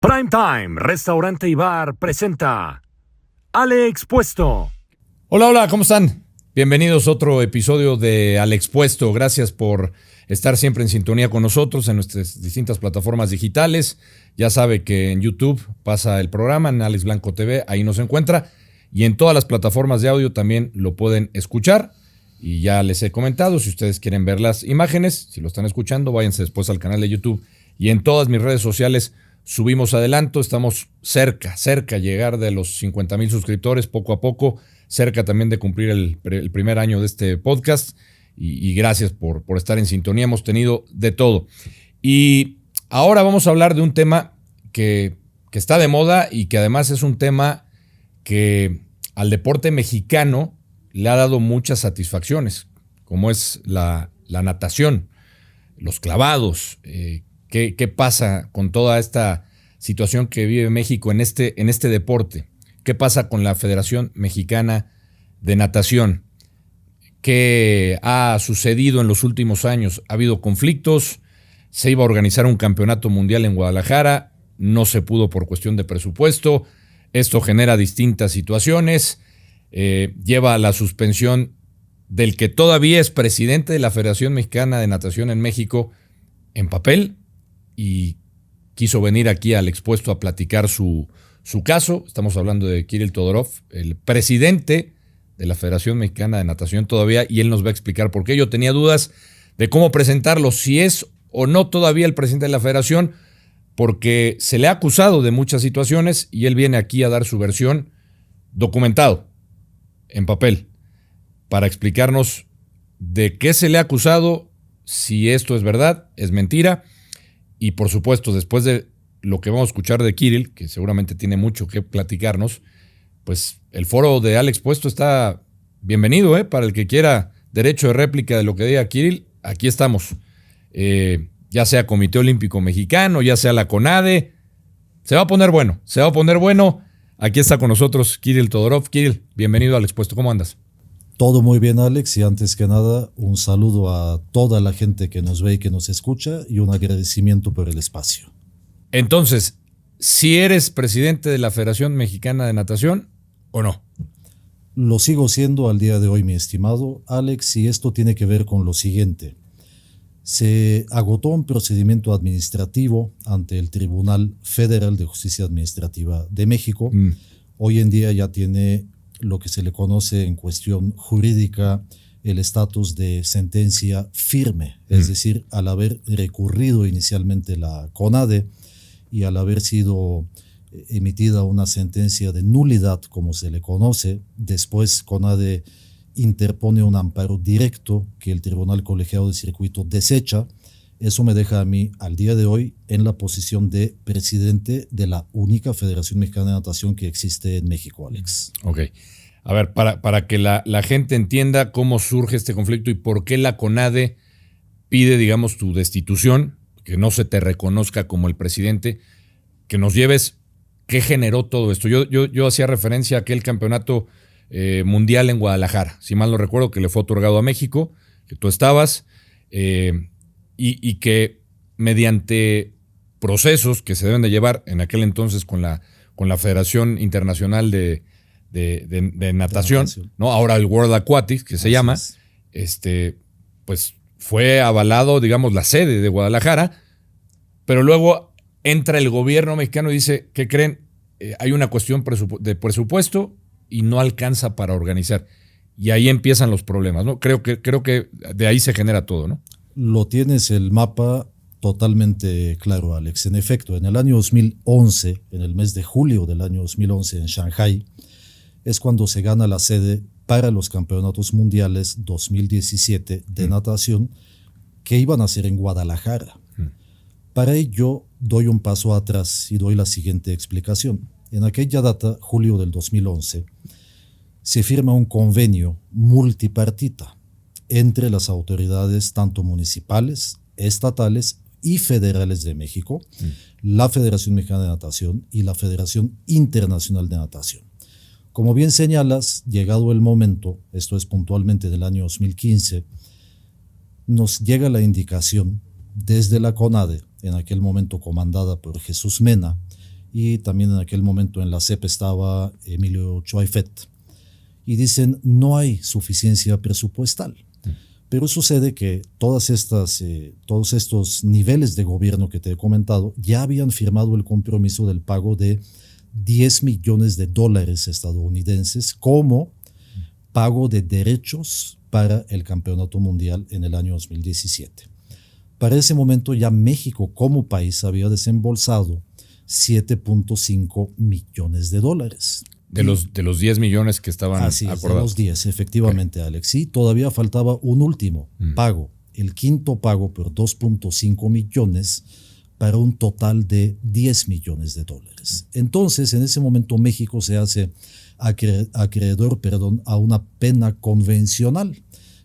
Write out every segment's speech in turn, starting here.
Prime Time, Restaurante y Bar presenta Ale Expuesto. Hola, ¿cómo están? Bienvenidos a otro episodio de Al Expuesto. Gracias por estar siempre en sintonía con nosotros en nuestras distintas plataformas digitales. Ya sabe que en YouTube pasa el programa, en Alex Blanco TV, ahí nos encuentra. Y en todas las plataformas de audio también lo pueden escuchar. Y ya les he comentado, si ustedes quieren ver las imágenes, si lo están escuchando, váyanse después al canal de YouTube. Y en todas mis redes sociales subimos adelanto, estamos cerca a llegar de los 50,000 suscriptores, poco a poco, cerca también de cumplir el primer año de este podcast. Y gracias por estar en sintonía, hemos tenido de todo. Y ahora vamos a hablar de un tema que está de moda y que además es un tema que al deporte mexicano le ha dado muchas satisfacciones, como es la natación, los clavados. ¿Qué pasa con toda esta situación que vive México en este deporte? ¿Qué pasa con la Federación Mexicana de Natación? ¿Qué ha sucedido en los últimos años? Ha habido conflictos, se iba a organizar un campeonato mundial en Guadalajara, no se pudo por cuestión de presupuesto, esto genera distintas situaciones, lleva a la suspensión del que todavía es presidente de la Federación Mexicana de Natación en México en papel, y quiso venir aquí al Expuesto a platicar su caso. Estamos hablando de Kirill Todorov, el presidente de la Federación Mexicana de Natación todavía, y él nos va a explicar por qué. Yo tenía dudas de cómo presentarlo, si es o no todavía el presidente de la Federación, porque se le ha acusado de muchas situaciones y él viene aquí a dar su versión documentado, en papel, para explicarnos de qué se le ha acusado, si esto es verdad, es mentira. Y por supuesto, después de lo que vamos a escuchar de Kirill, que seguramente tiene mucho que platicarnos, pues el foro de Al Expuesto está bienvenido, para el que quiera derecho de réplica de lo que diga Kirill, aquí estamos. Ya sea Comité Olímpico Mexicano, ya sea la CONADE, se va a poner bueno. Aquí está con nosotros Kirill Todorov. Kirill, bienvenido al Expuesto, ¿cómo andas? Todo muy bien, Alex, y antes que nada, un saludo a toda la gente que nos ve y que nos escucha y un agradecimiento por el espacio. Entonces, ¿si eres presidente de la Federación Mexicana de Natación o no? Lo sigo siendo al día de hoy, mi estimado Alex, y esto tiene que ver con lo siguiente. Se agotó un procedimiento administrativo ante el Tribunal Federal de Justicia Administrativa de México. Hoy en día ya tiene lo que se le conoce en cuestión jurídica el estatus de sentencia firme, es decir, al haber recurrido inicialmente la CONADE y al haber sido emitida una sentencia de nulidad, como se le conoce, después CONADE interpone un amparo directo que el Tribunal Colegiado de Circuito desecha. Eso me deja a mí, al día de hoy, en la posición de presidente de la única Federación Mexicana de Natación que existe en México, Alex. Ok. A ver, para que la gente entienda cómo surge este conflicto y por qué la CONADE pide, digamos, tu destitución, que no se te reconozca como el presidente, que nos lleves qué generó todo esto. Yo hacía referencia a aquel campeonato mundial en Guadalajara, si mal no recuerdo, que le fue otorgado a México, que tú estabas, y que mediante procesos que se deben de llevar en aquel entonces con la Federación Internacional de natación, ¿no? Ahora el World Aquatics, que se llama, pues fue avalado, digamos, la sede de Guadalajara, pero luego entra el gobierno mexicano y dice, ¿qué creen? Hay una cuestión de presupuesto y no alcanza para organizar. Y ahí empiezan los problemas, ¿no? Creo que de ahí se genera todo, ¿no? Lo tienes el mapa totalmente claro, Alex. En efecto, en el año 2011, en el mes de julio del año 2011 en Shanghái, es cuando se gana la sede para los campeonatos mundiales 2017 de natación que iban a ser en Guadalajara. Para ello, doy un paso atrás y doy la siguiente explicación. En aquella data, julio del 2011, se firma un convenio multipartita entre las autoridades tanto municipales, estatales y federales de México, la Federación Mexicana de Natación y la Federación Internacional de Natación. Como bien señalas, llegado el momento, esto es puntualmente del año 2015, nos llega la indicación desde la CONADE, en aquel momento comandada por Jesús Mena, y también en aquel momento en la CEP estaba Emilio Choaifet. Y dicen, no hay suficiencia presupuestal. Pero sucede que todos estos niveles de gobierno que te he comentado ya habían firmado el compromiso del pago de $10 millones estadounidenses como pago de derechos para el campeonato mundial en el año 2017. Para ese momento ya México como país había desembolsado $7.5 millones. De los 10 millones que estaban Así acordados. Es, de los 10, efectivamente, okay. Alex. Sí, todavía faltaba un último pago, el quinto pago por 2.5 millones para un total de $10 millones. Entonces, en ese momento México se hace acreedor a una pena convencional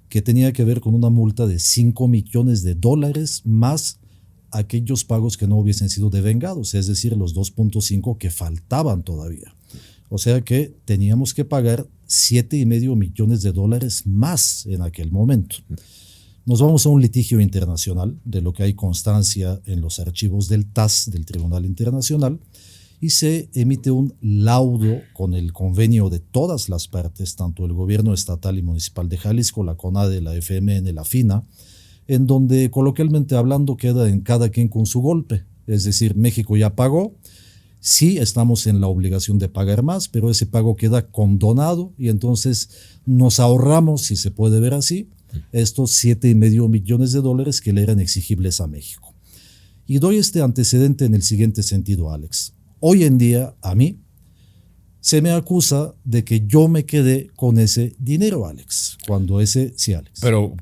que tenía que ver con una multa de $5 millones más aquellos pagos que no hubiesen sido devengados, es decir, los 2.5 que faltaban todavía. O sea que teníamos que pagar $7.5 millones más en aquel momento. Nos vamos a un litigio internacional, de lo que hay constancia en los archivos del TAS, del Tribunal Internacional, y se emite un laudo con el convenio de todas las partes, tanto el gobierno estatal y municipal de Jalisco, la CONADE, la FMN, la FINA, en donde coloquialmente hablando queda en cada quien con su golpe. Es decir, México ya pagó, sí estamos en la obligación de pagar más, pero ese pago queda condonado y entonces nos ahorramos, si se puede ver así, estos $7.5 millones que le eran exigibles a México. Y doy este antecedente en el siguiente sentido, Alex. Hoy en día, a mí, se me acusa de que yo me quedé con ese dinero, Alex. Sí, Alex. Pero,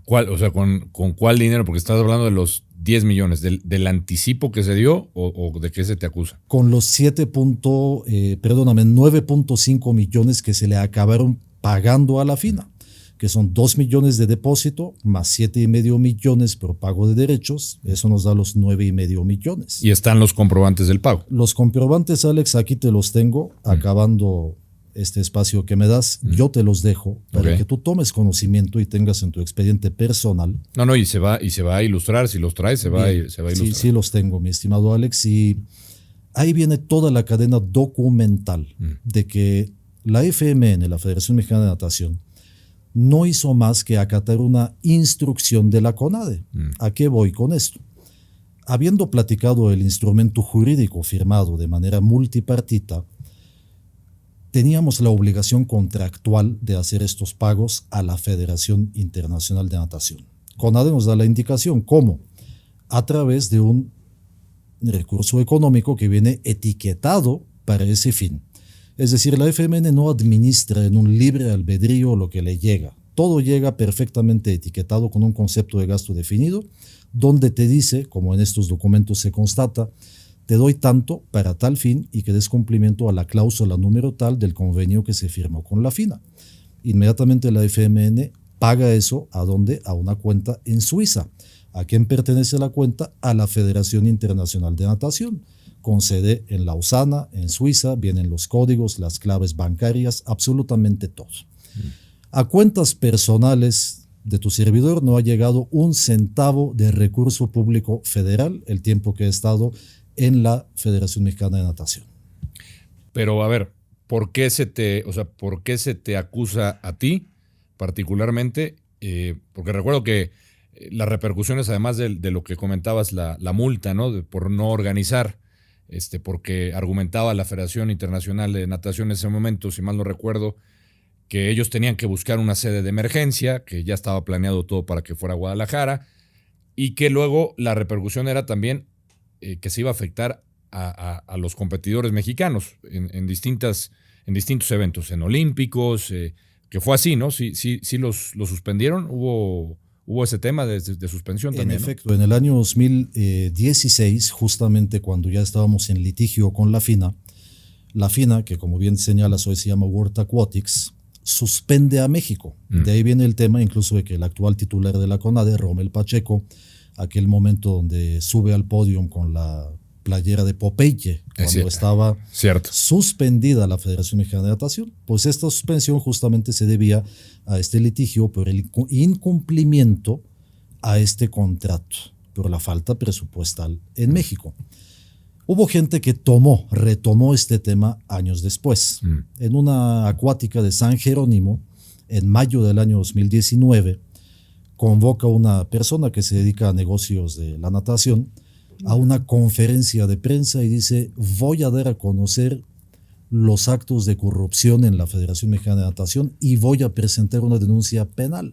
¿con cuál dinero? Porque estás hablando de los 10 millones, ¿del anticipo que se dio o de qué se te acusa? Con los 9.5 millones que se le acabaron pagando a la FINA, que son 2 millones de depósito más $7.5 millones por pago de derechos, eso nos da los 9.5 millones. ¿Y están los comprobantes del pago? Los comprobantes, Alex, aquí te los tengo, acabando este espacio que me das, yo te los dejo para que tú tomes conocimiento y tengas en tu expediente personal. No, y se va a ilustrar, si los traes se va a ilustrar. Sí los tengo, mi estimado Alex, y ahí viene toda la cadena documental de que la FMN, la Federación Mexicana de Natación, no hizo más que acatar una instrucción de la CONADE. ¿A qué voy con esto? Habiendo platicado el instrumento jurídico firmado de manera multipartita, teníamos la obligación contractual de hacer estos pagos a la Federación Internacional de Natación. CONADE nos da la indicación, ¿cómo? A través de un recurso económico que viene etiquetado para ese fin. Es decir, la FMN no administra en un libre albedrío lo que le llega. Todo llega perfectamente etiquetado con un concepto de gasto definido, donde te dice, como en estos documentos se constata, te doy tanto para tal fin y que des cumplimiento a la cláusula número tal del convenio que se firmó con la FINA. Inmediatamente la FMN paga eso, ¿a dónde? A una cuenta en Suiza. ¿A quién pertenece la cuenta? A la Federación Internacional de Natación, con sede en Lausana, en Suiza, vienen los códigos, las claves bancarias, absolutamente todo. A cuentas personales de tu servidor no ha llegado un centavo de recurso público federal el tiempo que he estado en la Federación Mexicana de Natación. Pero a ver, ¿por qué se te acusa a ti particularmente? Porque recuerdo que las repercusiones, además de lo que comentabas, la multa, ¿no? Por no organizar, porque argumentaba la Federación Internacional de Natación en ese momento, si mal no recuerdo, que ellos tenían que buscar una sede de emergencia, que ya estaba planeado todo para que fuera Guadalajara, y que luego la repercusión era también que se iba a afectar a los competidores mexicanos en distintos eventos, en olímpicos, que fue así, ¿no? Sí los suspendieron, hubo ese tema de suspensión también. En efecto, ¿no? En el año 2016, justamente cuando ya estábamos en litigio con la FINA, que como bien señalas hoy se llama World Aquatics, suspende a México. De ahí viene el tema incluso de que el actual titular de la CONADE, Rommel Pacheco, aquel momento donde sube al podio con la playera de Popeye, cuando estaba suspendida la Federación Mexicana de Natación, pues esta suspensión justamente se debía a este litigio por el incumplimiento a este contrato, por la falta presupuestal en México. Hubo gente que retomó este tema años después. En una acuática de San Jerónimo, en mayo del año 2019, convoca a una persona que se dedica a negocios de la natación a una conferencia de prensa y dice: voy a dar a conocer los actos de corrupción en la Federación Mexicana de Natación y voy a presentar una denuncia penal.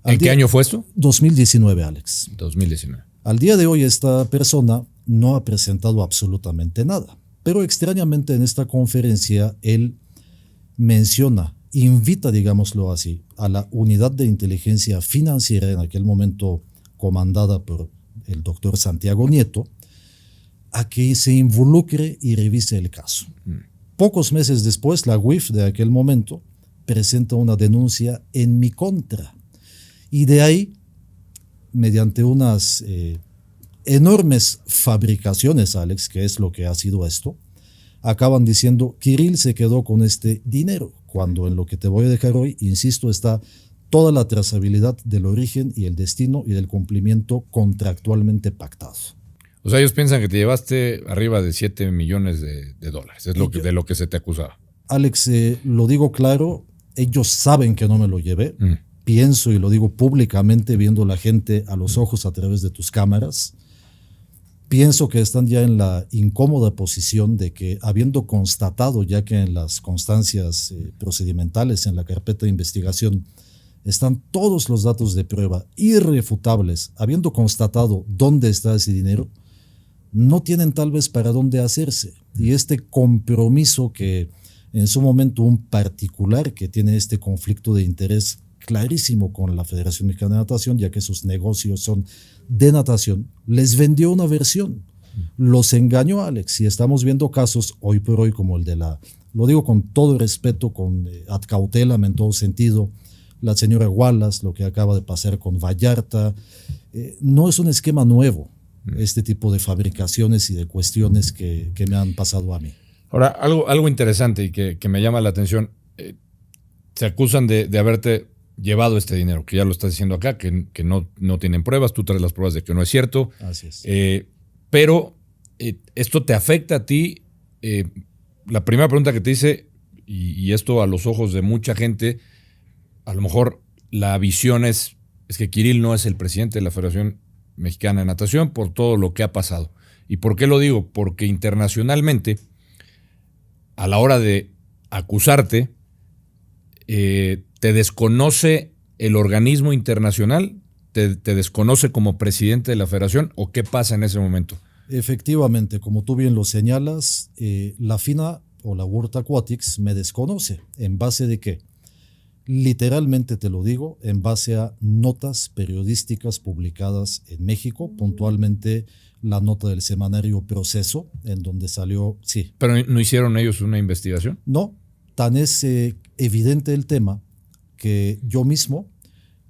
¿En qué año fue esto? 2019, Alex. 2019. Al día de hoy esta persona no ha presentado absolutamente nada, pero extrañamente en esta conferencia él invita, digámoslo así, a la unidad de inteligencia financiera, en aquel momento comandada por el doctor Santiago Nieto, a que se involucre y revise el caso. Pocos meses después, la UIF de aquel momento presenta una denuncia en mi contra. Y de ahí, mediante unas enormes fabricaciones, Alex, que es lo que ha sido esto, acaban diciendo: Kirill se quedó con este dinero, cuando en lo que te voy a dejar hoy, insisto, está toda la trazabilidad del origen y el destino y del cumplimiento contractualmente pactado. O sea, ellos piensan que te llevaste arriba de 7 millones de dólares, es de lo que se te acusaba. Alex, lo digo claro, ellos saben que no me lo llevé. Pienso y lo digo públicamente, viendo la gente a los ojos a través de tus cámaras. Pienso que están ya en la incómoda posición de que, habiendo constatado, ya que en las constancias procedimentales, en la carpeta de investigación, están todos los datos de prueba irrefutables, habiendo constatado dónde está ese dinero, no tienen tal vez para dónde hacerse. Y este compromiso que en su momento un particular que tiene este conflicto de interés clarísimo con la Federación Mexicana de Natación, ya que sus negocios son de natación, les vendió una versión, los engañó, Alex, y estamos viendo casos hoy por hoy como el de lo digo con todo respeto, con ad cautelam en todo sentido, la señora Wallace, lo que acaba de pasar con Vallarta. No es un esquema nuevo, este tipo de fabricaciones y de cuestiones que me han pasado a mí. Ahora, algo interesante y que me llama la atención, se acusan de haberte llevado este dinero, que ya lo estás diciendo acá, que no tienen pruebas, tú traes las pruebas de que no es cierto. Así es. Pero esto te afecta a ti. La primera pregunta que te hice, y esto a los ojos de mucha gente, a lo mejor la visión es que Kirill no es el presidente de la Federación Mexicana de Natación por todo lo que ha pasado. ¿Y por qué lo digo? Porque internacionalmente, a la hora de acusarte, te desconoce el organismo internacional, te desconoce como presidente de la federación, ¿o qué pasa en ese momento? Efectivamente, como tú bien lo señalas, la FINA o la World Aquatics me desconoce. ¿En base de qué? Literalmente te lo digo, en base a notas periodísticas publicadas en México, puntualmente la nota del semanario Proceso, en donde salió, sí. ¿Pero no hicieron ellos una investigación? No, tan es evidente el tema que yo mismo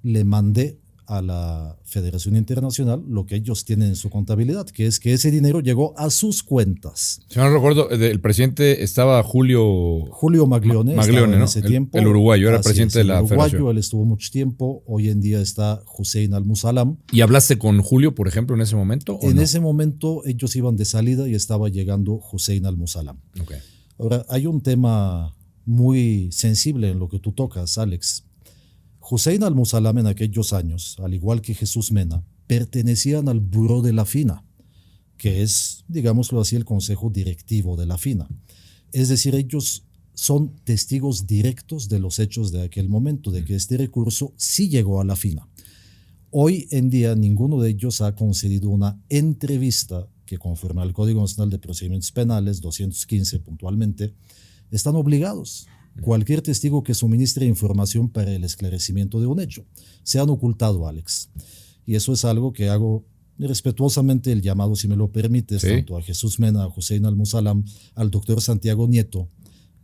le mandé a la Federación Internacional lo que ellos tienen en su contabilidad, que es que ese dinero llegó a sus cuentas. Si no recuerdo, el presidente estaba Julio Maglione, Maglione, en ¿no? ese tiempo. El uruguayo, era presidente de la uruguayo, federación. Él estuvo mucho tiempo, hoy en día está Hussein Al-Musalam. ¿Y hablaste con Julio, por ejemplo, en ese momento? En ese momento ellos iban de salida y estaba llegando Hussein Al-Musalam. Okay. Ahora, hay un tema muy sensible en lo que tú tocas, Alex. Hussein Al-Musalam en aquellos años, al igual que Jesús Mena, pertenecían al buró de la FINA, que es, digámoslo así, el consejo directivo de la FINA. Es decir, ellos son testigos directos de los hechos de aquel momento, de que este recurso sí llegó a la FINA. Hoy en día ninguno de ellos ha concedido una entrevista que, conforme al Código Nacional de Procedimientos Penales, 215 puntualmente, están obligados. Cualquier testigo que suministre información para el esclarecimiento de un hecho. Se han ocultado, Alex. Y eso es algo que hago respetuosamente el llamado, si me lo permites, sí, tanto a Jesús Mena, a Hussein Al-Musalam, al doctor Santiago Nieto,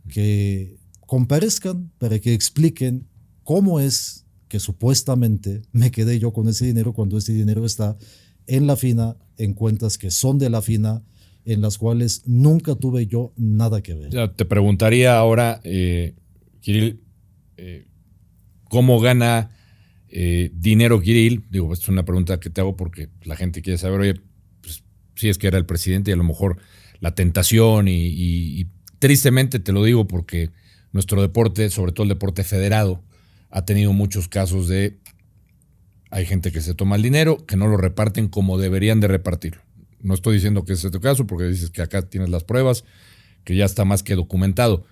que comparezcan para que expliquen cómo es que supuestamente me quedé yo con ese dinero cuando ese dinero está en la FINA, en cuentas que son de la FINA, en las cuales nunca tuve yo nada que ver. Ya te preguntaría ahora, Kirill, ¿cómo gana dinero Kirill? Digo, es una pregunta que te hago porque la gente quiere saber, oye, pues, sí es que era el presidente y a lo mejor la tentación y tristemente te lo digo porque nuestro deporte, sobre todo el deporte federado, ha tenido muchos casos de hay gente que se toma el dinero, que no lo reparten como deberían de repartirlo. No estoy diciendo que ese es tu caso porque dices que acá tienes las pruebas, que ya está más que documentado.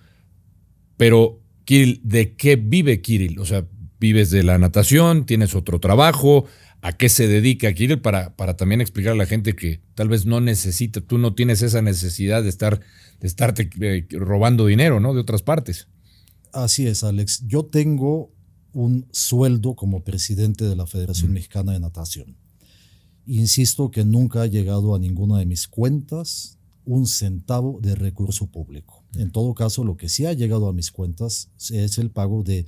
Pero, Kirill, ¿de qué vive Kirill? O sea, ¿vives de la natación? ¿Tienes otro trabajo? ¿A qué se dedica Kirill? Para también explicar a la gente que tal vez no necesita, tú no tienes esa necesidad de estarte robando dinero, ¿no? De otras partes. Así es, Alex. Yo tengo un sueldo como presidente de la Federación Mexicana de Natación. Insisto que nunca ha llegado a ninguna de mis cuentas un centavo de recurso público. En todo caso, lo que sí ha llegado a mis cuentas es el pago de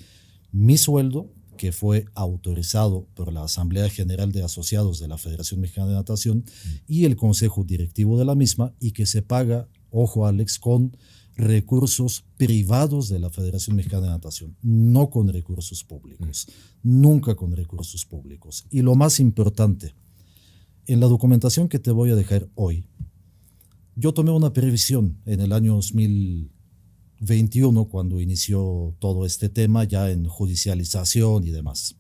mi sueldo, que fue autorizado por la Asamblea General de Asociados de la Federación Mexicana de Natación y el Consejo Directivo de la misma, y que se paga, ojo Alex, con recursos privados de la Federación Mexicana de Natación, no con recursos públicos, nunca con recursos públicos. Y lo más importante, en la documentación que te voy a dejar hoy, yo tomé una previsión en el año 2021 cuando inició todo este tema ya en judicialización y demás.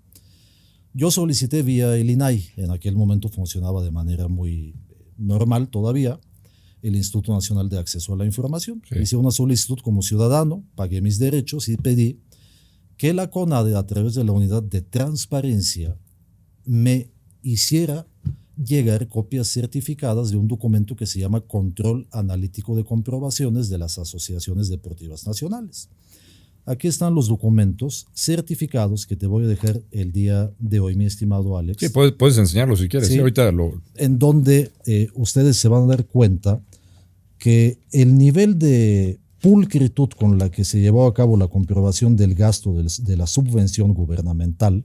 Yo solicité vía el INAI, en aquel momento funcionaba de manera muy normal todavía, el Instituto Nacional de Acceso a la Información. Sí. Hice una solicitud como ciudadano, pagué mis derechos y pedí que la CONADE, a través de la unidad de transparencia, me hiciera llegar copias certificadas de un documento que se llama Control Analítico de Comprobaciones de las Asociaciones Deportivas Nacionales. Aquí están los documentos certificados que te voy a dejar el día de hoy, mi estimado Alex. Sí, puedes enseñarlo si quieres. Sí, ahorita en donde ustedes se van a dar cuenta que el nivel de pulcritud con la que se llevó a cabo la comprobación del gasto de la subvención gubernamental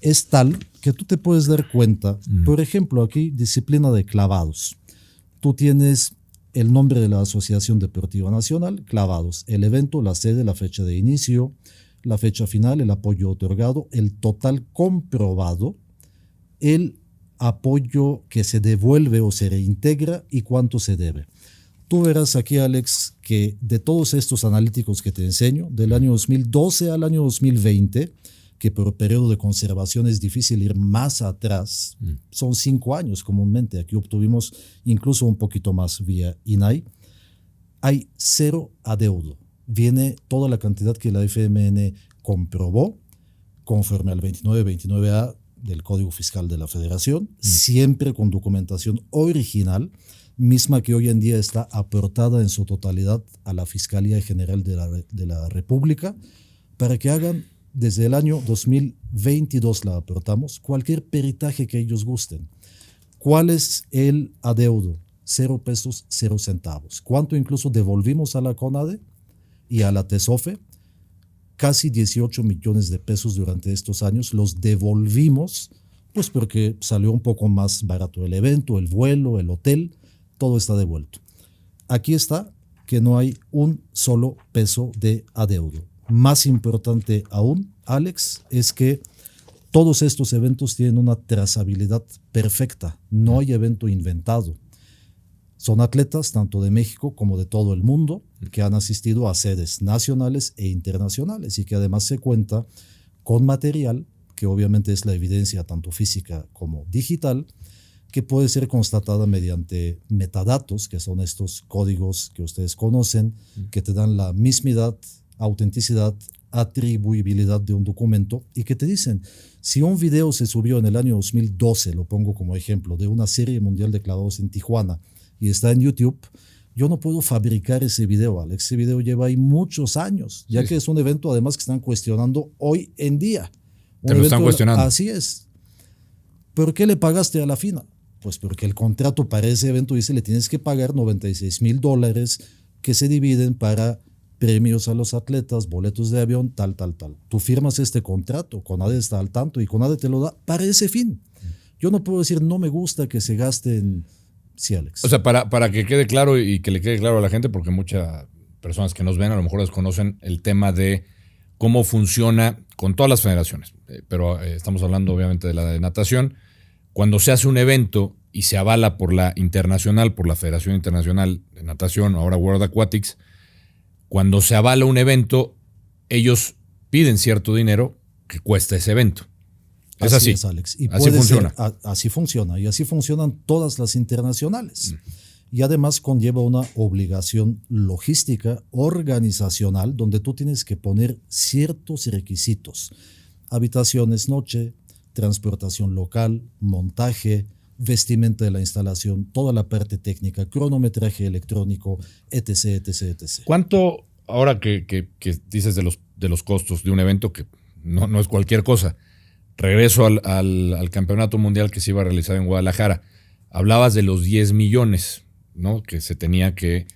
es tal que tú te puedes dar cuenta. Por ejemplo, aquí, disciplina de clavados. Tú tienes el nombre de la Asociación Deportiva Nacional, clavados, el evento, la sede, la fecha de inicio, la fecha final, el apoyo otorgado, el total comprobado, el apoyo que se devuelve o se reintegra y cuánto se debe. Tú verás aquí, Alex, que de todos estos analíticos que te enseño, del año 2012 al año 2020, que por periodo de conservación es difícil ir más atrás, son 5 años comúnmente, aquí obtuvimos incluso un poquito más vía INAI, hay 0 adeudo. Viene toda la cantidad que la FMN comprobó conforme al 2929A del Código Fiscal de la Federación, siempre con documentación original, misma que hoy en día está aportada en su totalidad a la Fiscalía General de la República, para que hagan, desde el año 2022 la aportamos, cualquier peritaje que ellos gusten. ¿Cuál es el adeudo? 0 pesos, 0 centavos. ¿Cuánto incluso devolvimos a la CONADE y a la TESOFE? Casi 18 millones de pesos durante estos años los devolvimos, pues porque salió un poco más barato el evento, el vuelo, el hotel, todo está devuelto. Aquí está que no hay un solo peso de adeudo. Más importante aún, Alex, es que todos estos eventos tienen una trazabilidad perfecta. No hay evento inventado. Son atletas tanto de México como de todo el mundo que han asistido a sedes nacionales e internacionales y que además se cuenta con material que obviamente es la evidencia tanto física como digital, que puede ser constatada mediante metadatos, que son estos códigos que ustedes conocen, que te dan la mismidad, autenticidad, atribuibilidad de un documento y que te dicen, si un video se subió en el año 2012, lo pongo como ejemplo, de una serie mundial de clavados en Tijuana y está en YouTube, yo no puedo fabricar ese video, Alex. Ese video lleva ahí muchos años, ya que es un evento además que están cuestionando hoy en día. Te lo están cuestionando. Así es. ¿Por qué le pagaste a la FINA? Pues porque el contrato para ese evento dice le tienes que pagar $96,000 que se dividen para premios a los atletas, boletos de avión, tal. Tú firmas este contrato, CONADE está al tanto y CONADE te lo da para ese fin. Yo no puedo decir no me gusta que se gaste en... Sí, Alex. O sea, para que quede claro y que le quede claro a la gente, porque muchas personas que nos ven a lo mejor desconocen el tema de cómo funciona con todas las federaciones, pero estamos hablando obviamente de la de natación. Cuando se hace un evento y se avala por la internacional, por la Federación Internacional de Natación, ahora World Aquatics, cuando se avala un evento, ellos piden cierto dinero que cuesta ese evento. Es así. Es, Alex. Y así funciona. Así funciona. Y así funcionan todas las internacionales. Y además conlleva una obligación logística, organizacional, donde tú tienes que poner ciertos requisitos. Habitaciones noche, transportación local, montaje, vestimenta de la instalación, toda la parte técnica, cronometraje electrónico, etc., etc., etc. ¿Cuánto, ahora que dices de los costos de un evento que no es cualquier cosa? Regreso al campeonato mundial que se iba a realizar en Guadalajara. Hablabas de los 10 millones, ¿no? Que se tenía que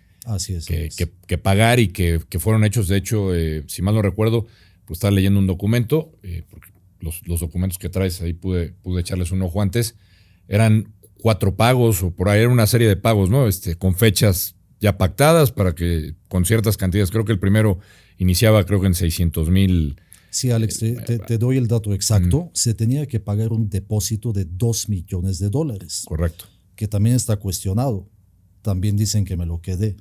pagar y que fueron hechos. De hecho, si mal no recuerdo, pues estaba leyendo un documento, porque los documentos que traes ahí pude echarles un ojo antes. Eran 4 pagos o por ahí, era una serie de pagos, ¿no? Con fechas ya pactadas para que con ciertas cantidades. Creo que el primero iniciaba creo que en 600,000. Sí, Alex, te doy el dato exacto. Se tenía que pagar un depósito de $2 millones. Correcto. Que también está cuestionado. También dicen que me lo quedé.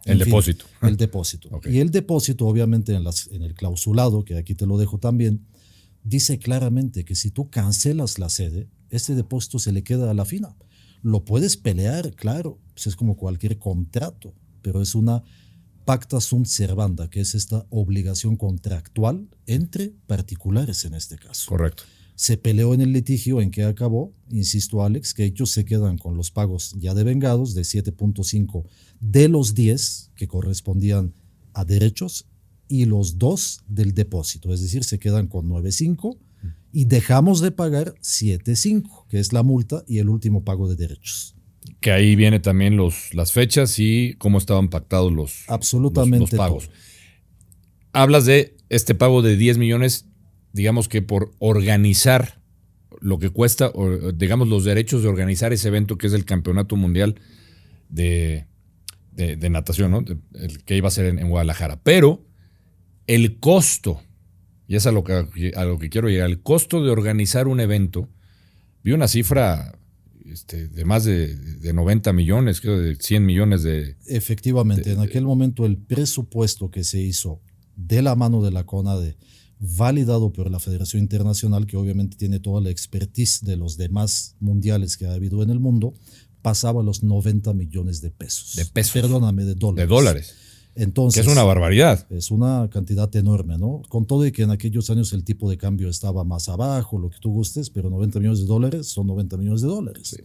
El depósito. El depósito. Okay. Y el depósito, obviamente, en el clausulado, que aquí te lo dejo también, dice claramente que si tú cancelas la sede, este depósito se le queda a la FINA. Lo puedes pelear, claro, pues es como cualquier contrato, pero es una pacta sunt servanda, que es esta obligación contractual entre particulares en este caso. Correcto. Se peleó en el litigio en que acabó, insisto Alex, que ellos se quedan con los pagos ya devengados de 7.5 de los 10 que correspondían a derechos y los 2 del depósito, es decir, se quedan con 9.5 y dejamos de pagar 7.5, que es la multa y el último pago de derechos. Que ahí viene también las fechas y cómo estaban pactados los pagos. Todo. Hablas de este pago de 10 millones, digamos que por organizar lo que cuesta, o digamos los derechos de organizar ese evento que es el Campeonato Mundial de Natación, ¿no? El que iba a ser en Guadalajara. Pero el costo, y es a lo que quiero llegar, el costo de organizar un evento, vi una cifra de más de 90 millones, creo de 100 millones de... Efectivamente, en aquel momento el presupuesto que se hizo de la mano de la CONADE, validado por la Federación Internacional, que obviamente tiene toda la expertise de los demás mundiales que ha habido en el mundo, pasaba los 90 millones de pesos. De pesos. Perdóname, de dólares. De dólares. Entonces, que es una barbaridad. Es una cantidad enorme, ¿no? Con todo y que en aquellos años el tipo de cambio estaba más abajo, lo que tú gustes, pero 90 millones de dólares son 90 millones de dólares. Sí.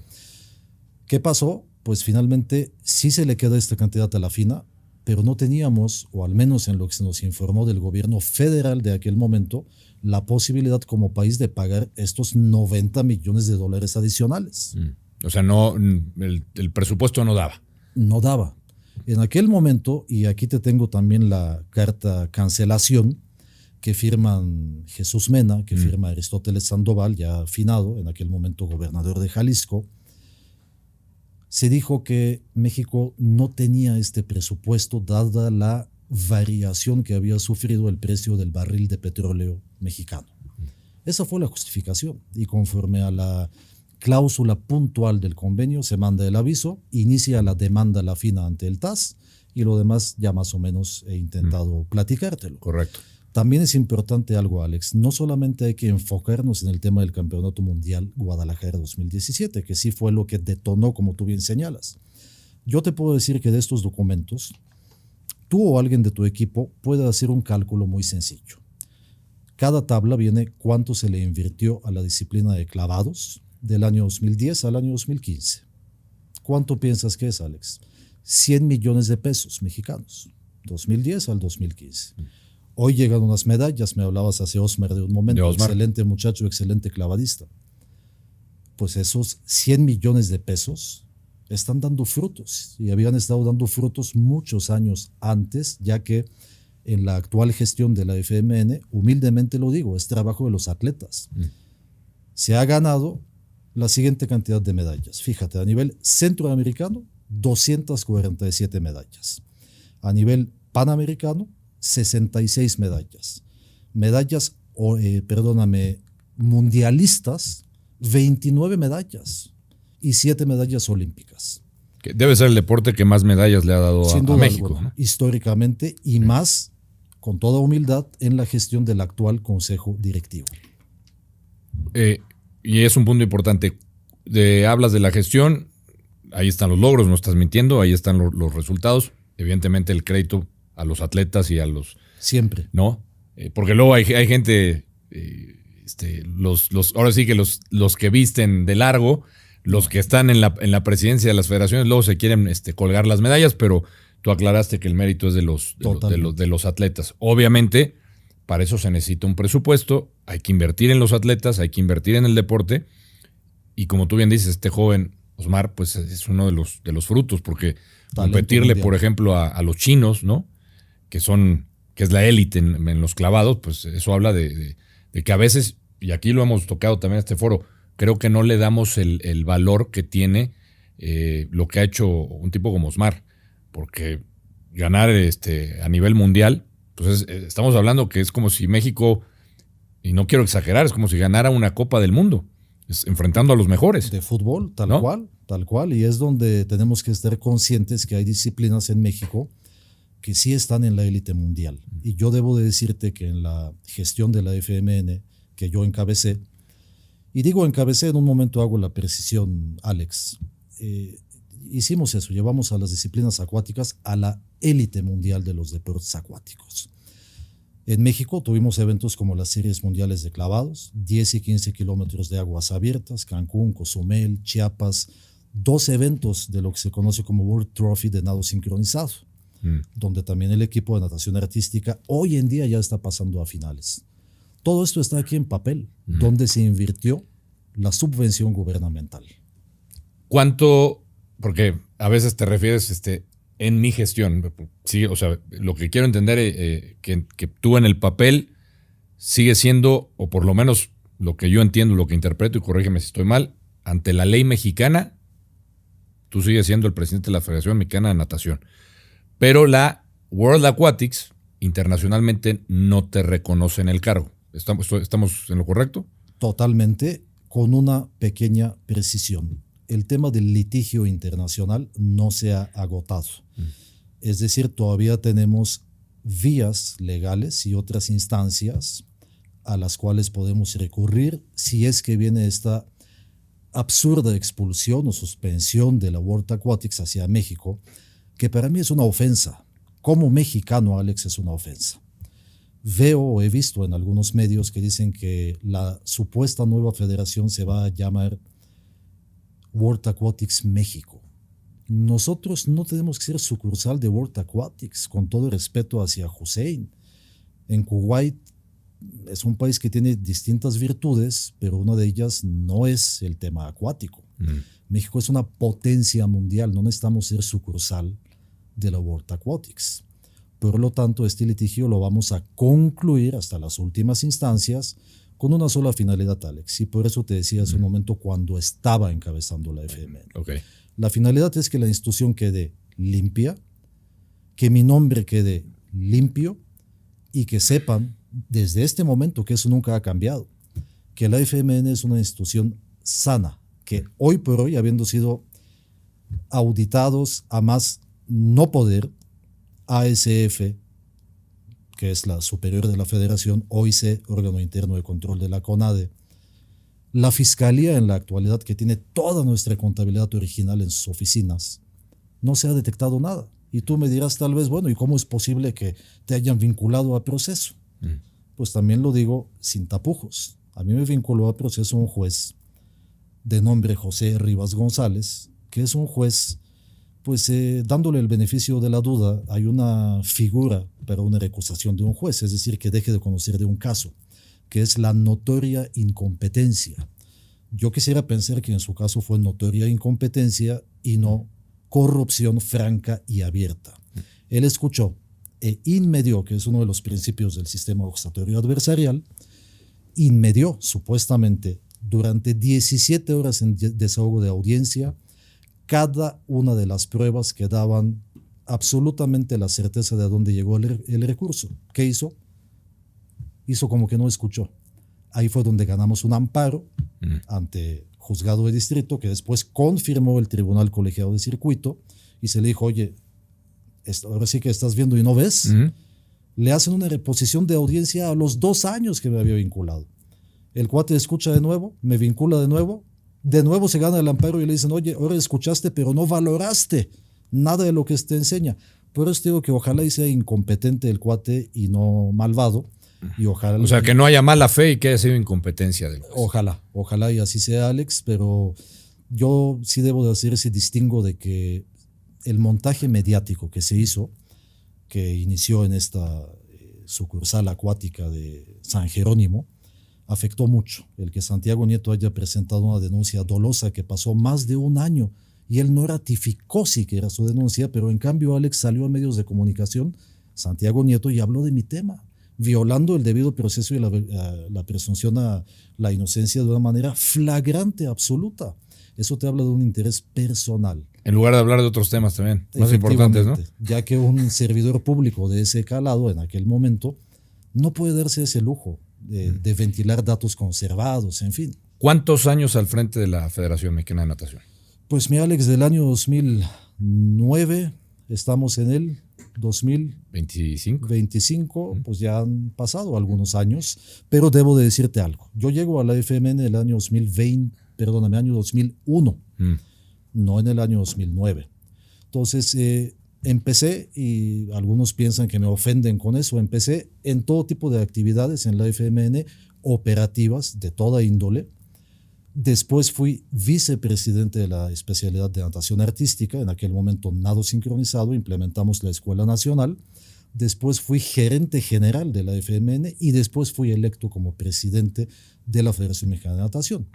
¿Qué pasó? Pues finalmente sí se le queda esta cantidad a la FINA, pero no teníamos, o al menos en lo que se nos informó del gobierno federal de aquel momento, la posibilidad como país de pagar estos 90 millones de dólares adicionales. O sea, no, el presupuesto no daba. No daba. En aquel momento, y aquí te tengo también la carta cancelación que firman Jesús Mena, que firma Aristóteles Sandoval, ya finado, en aquel momento gobernador de Jalisco, se dijo que México no tenía este presupuesto dada la variación que había sufrido el precio del barril de petróleo mexicano. Esa fue la justificación y conforme a la cláusula puntual del convenio se manda el aviso, inicia la demanda la FINA ante el TAS y lo demás ya más o menos he intentado platicártelo. Correcto. También es importante algo, Alex, no solamente hay que enfocarnos en el tema del Campeonato Mundial Guadalajara 2017, que sí fue lo que detonó, como tú bien señalas. Yo te puedo decir que de estos documentos, tú o alguien de tu equipo puede hacer un cálculo muy sencillo. Cada tabla viene cuánto se le invirtió a la disciplina de clavados del año 2010 al año 2015. ¿Cuánto piensas que es, Alex? 100 millones de pesos mexicanos, 2010 al 2015. Hoy llegan unas medallas, me hablabas hace Osmar de un momento, excelente muchacho, excelente clavadista. Pues esos 100 millones de pesos están dando frutos y habían estado dando frutos muchos años antes, ya que en la actual gestión de la FMN, humildemente lo digo, es trabajo de los atletas. Se ha ganado la siguiente cantidad de medallas. Fíjate, a nivel centroamericano, 247 medallas. A nivel panamericano, 66 medallas. Medallas, mundialistas, 29 medallas. y 7 medallas olímpicas. Que debe ser el deporte que más medallas le ha dado Sin a duda México, alguna, ¿no? históricamente, y más, con toda humildad, en la gestión del actual Consejo Directivo. Y es un punto importante. Hablas de la gestión, ahí están los logros, no estás mintiendo, ahí están los resultados. Evidentemente el crédito a los atletas y a los... Siempre. ¿No? Porque luego hay gente, ahora sí que los que visten de largo, los que están en la presidencia de las federaciones, luego se quieren colgar las medallas, pero tú aclaraste que el mérito es de los atletas. Obviamente, para eso se necesita un presupuesto, hay que invertir en los atletas, hay que invertir en el deporte, y como tú bien dices, este joven Osmar, pues es uno de los frutos, porque Talento competirle, mundial. por ejemplo, a los chinos, ¿no? Que es la élite en los clavados, pues eso habla de que a veces, y aquí lo hemos tocado también en este foro, creo que no le damos el valor que tiene lo que ha hecho un tipo como Osmar, porque ganar a nivel mundial, pues estamos hablando que es como si México, y no quiero exagerar, es como si ganara una Copa del Mundo, enfrentando a los mejores. De fútbol, tal ¿No? cual, y es donde tenemos que estar conscientes que hay disciplinas en México que sí están en la élite mundial. Y yo debo de decirte que en la gestión de la FMN, que yo encabecé, y digo encabecé, en un momento hago la precisión, Alex, hicimos eso, llevamos a las disciplinas acuáticas a la élite mundial de los deportes acuáticos. En México tuvimos eventos como las series mundiales de clavados, 10 y 15 kilómetros de aguas abiertas, Cancún, Cozumel, Chiapas, 2 eventos de lo que se conoce como World Trophy de nado sincronizado, donde también el equipo de natación artística hoy en día ya está pasando a finales. Todo esto está aquí en papel, donde se invirtió la subvención gubernamental. ¿Cuánto? Porque a veces te refieres en mi gestión. Sí, o sea, lo que quiero entender que tú en el papel sigues siendo, o por lo menos lo que yo entiendo, lo que interpreto, y corrígeme si estoy mal, ante la ley mexicana, tú sigues siendo el presidente de la Federación Mexicana de Natación. Pero la World Aquatics internacionalmente no te reconoce en el cargo. ¿Estamos en lo correcto? Totalmente, con una pequeña precisión. El tema del litigio internacional no se ha agotado. Es decir, todavía tenemos vías legales y otras instancias a las cuales podemos recurrir si es que viene esta absurda expulsión o suspensión de la World Aquatics hacia México, que para mí es una ofensa. Como mexicano, Alex, es una ofensa. Veo o he visto en algunos medios que dicen que la supuesta nueva federación se va a llamar World Aquatics México. Nosotros no tenemos que ser sucursal de World Aquatics, con todo el respeto hacia Hussein. En Kuwait es un país que tiene distintas virtudes, pero una de ellas no es el tema acuático. México es una potencia mundial, no necesitamos ser sucursal de la World Aquatics. Por lo tanto, este litigio lo vamos a concluir hasta las últimas instancias con una sola finalidad, Alex. Y por eso te decía hace un momento cuando estaba encabezando la FMN. Okay. La finalidad es que la institución quede limpia, que mi nombre quede limpio y que sepan desde este momento que eso nunca ha cambiado, que la FMN es una institución sana, que hoy por hoy, habiendo sido auditados a más no poder, ASF, que es la superior de la federación, OIC, órgano interno de control de la CONADE, la fiscalía en la actualidad, que tiene toda nuestra contabilidad original en sus oficinas, no se ha detectado nada. Y tú me dirás tal vez, bueno, ¿y cómo es posible que te hayan vinculado a proceso? Pues también lo digo sin tapujos. A mí me vinculó a proceso un juez de nombre José Rivas González, que es un juez, pues dándole el beneficio de la duda, hay una figura para una recusación de un juez, es decir, que deje de conocer de un caso, que es la notoria incompetencia. Yo quisiera pensar que en su caso fue notoria incompetencia y no corrupción franca y abierta. Él escuchó e inmedió, que es uno de los principios del sistema acusatorio adversarial, inmedió supuestamente durante 17 horas en desahogo de audiencia cada una de las pruebas que daban absolutamente la certeza de a dónde llegó el recurso. ¿Qué hizo? Hizo como que no escuchó. Ahí fue donde ganamos un amparo ante juzgado de distrito, que después confirmó el tribunal colegiado de circuito, y se le dijo, oye, ahora sí que estás viendo y no ves. Le hacen una reposición de audiencia a los 2 años que me había vinculado. El cuate escucha de nuevo, me vincula de nuevo se gana el amparo y le dicen, oye, ahora escuchaste, pero no valoraste nada de lo que te enseña. Por eso te digo que ojalá y sea incompetente el cuate y no malvado. Y ojalá, o sea, que no haya mala fe y que haya sido incompetencia del juez. Ojalá y así sea, Alex, pero yo sí debo de hacer ese distingo de que el montaje mediático que se hizo, que inició en esta sucursal acuática de San Jerónimo, afectó mucho. El que Santiago Nieto haya presentado una denuncia dolosa que pasó más de 1 año y él no ratificó sí que era su denuncia, pero en cambio Alex salió a medios de comunicación, Santiago Nieto, y habló de mi tema, violando el debido proceso y la presunción a la inocencia de una manera flagrante, absoluta. Eso te habla de un interés personal. En lugar de hablar de otros temas también, más importantes, ¿no? Ya que un servidor público de ese calado en aquel momento no puede darse ese lujo de ventilar datos conservados, en fin. ¿Cuántos años al frente de la Federación Mexicana de Natación? Pues mi Alex, del año 2009, estamos en el 2025, pues ya han pasado algunos años, pero debo de decirte algo. Yo llego a la FMN en el año 2001, no en el año 2009. Entonces, empecé, y algunos piensan que me ofenden con eso, empecé en todo tipo de actividades en la FMN, operativas de toda índole. Después fui vicepresidente de la especialidad de natación artística, en aquel momento nado sincronizado, implementamos la Escuela Nacional. Después fui gerente general de la FMN y después fui electo como presidente de la Federación Mexicana de Natación.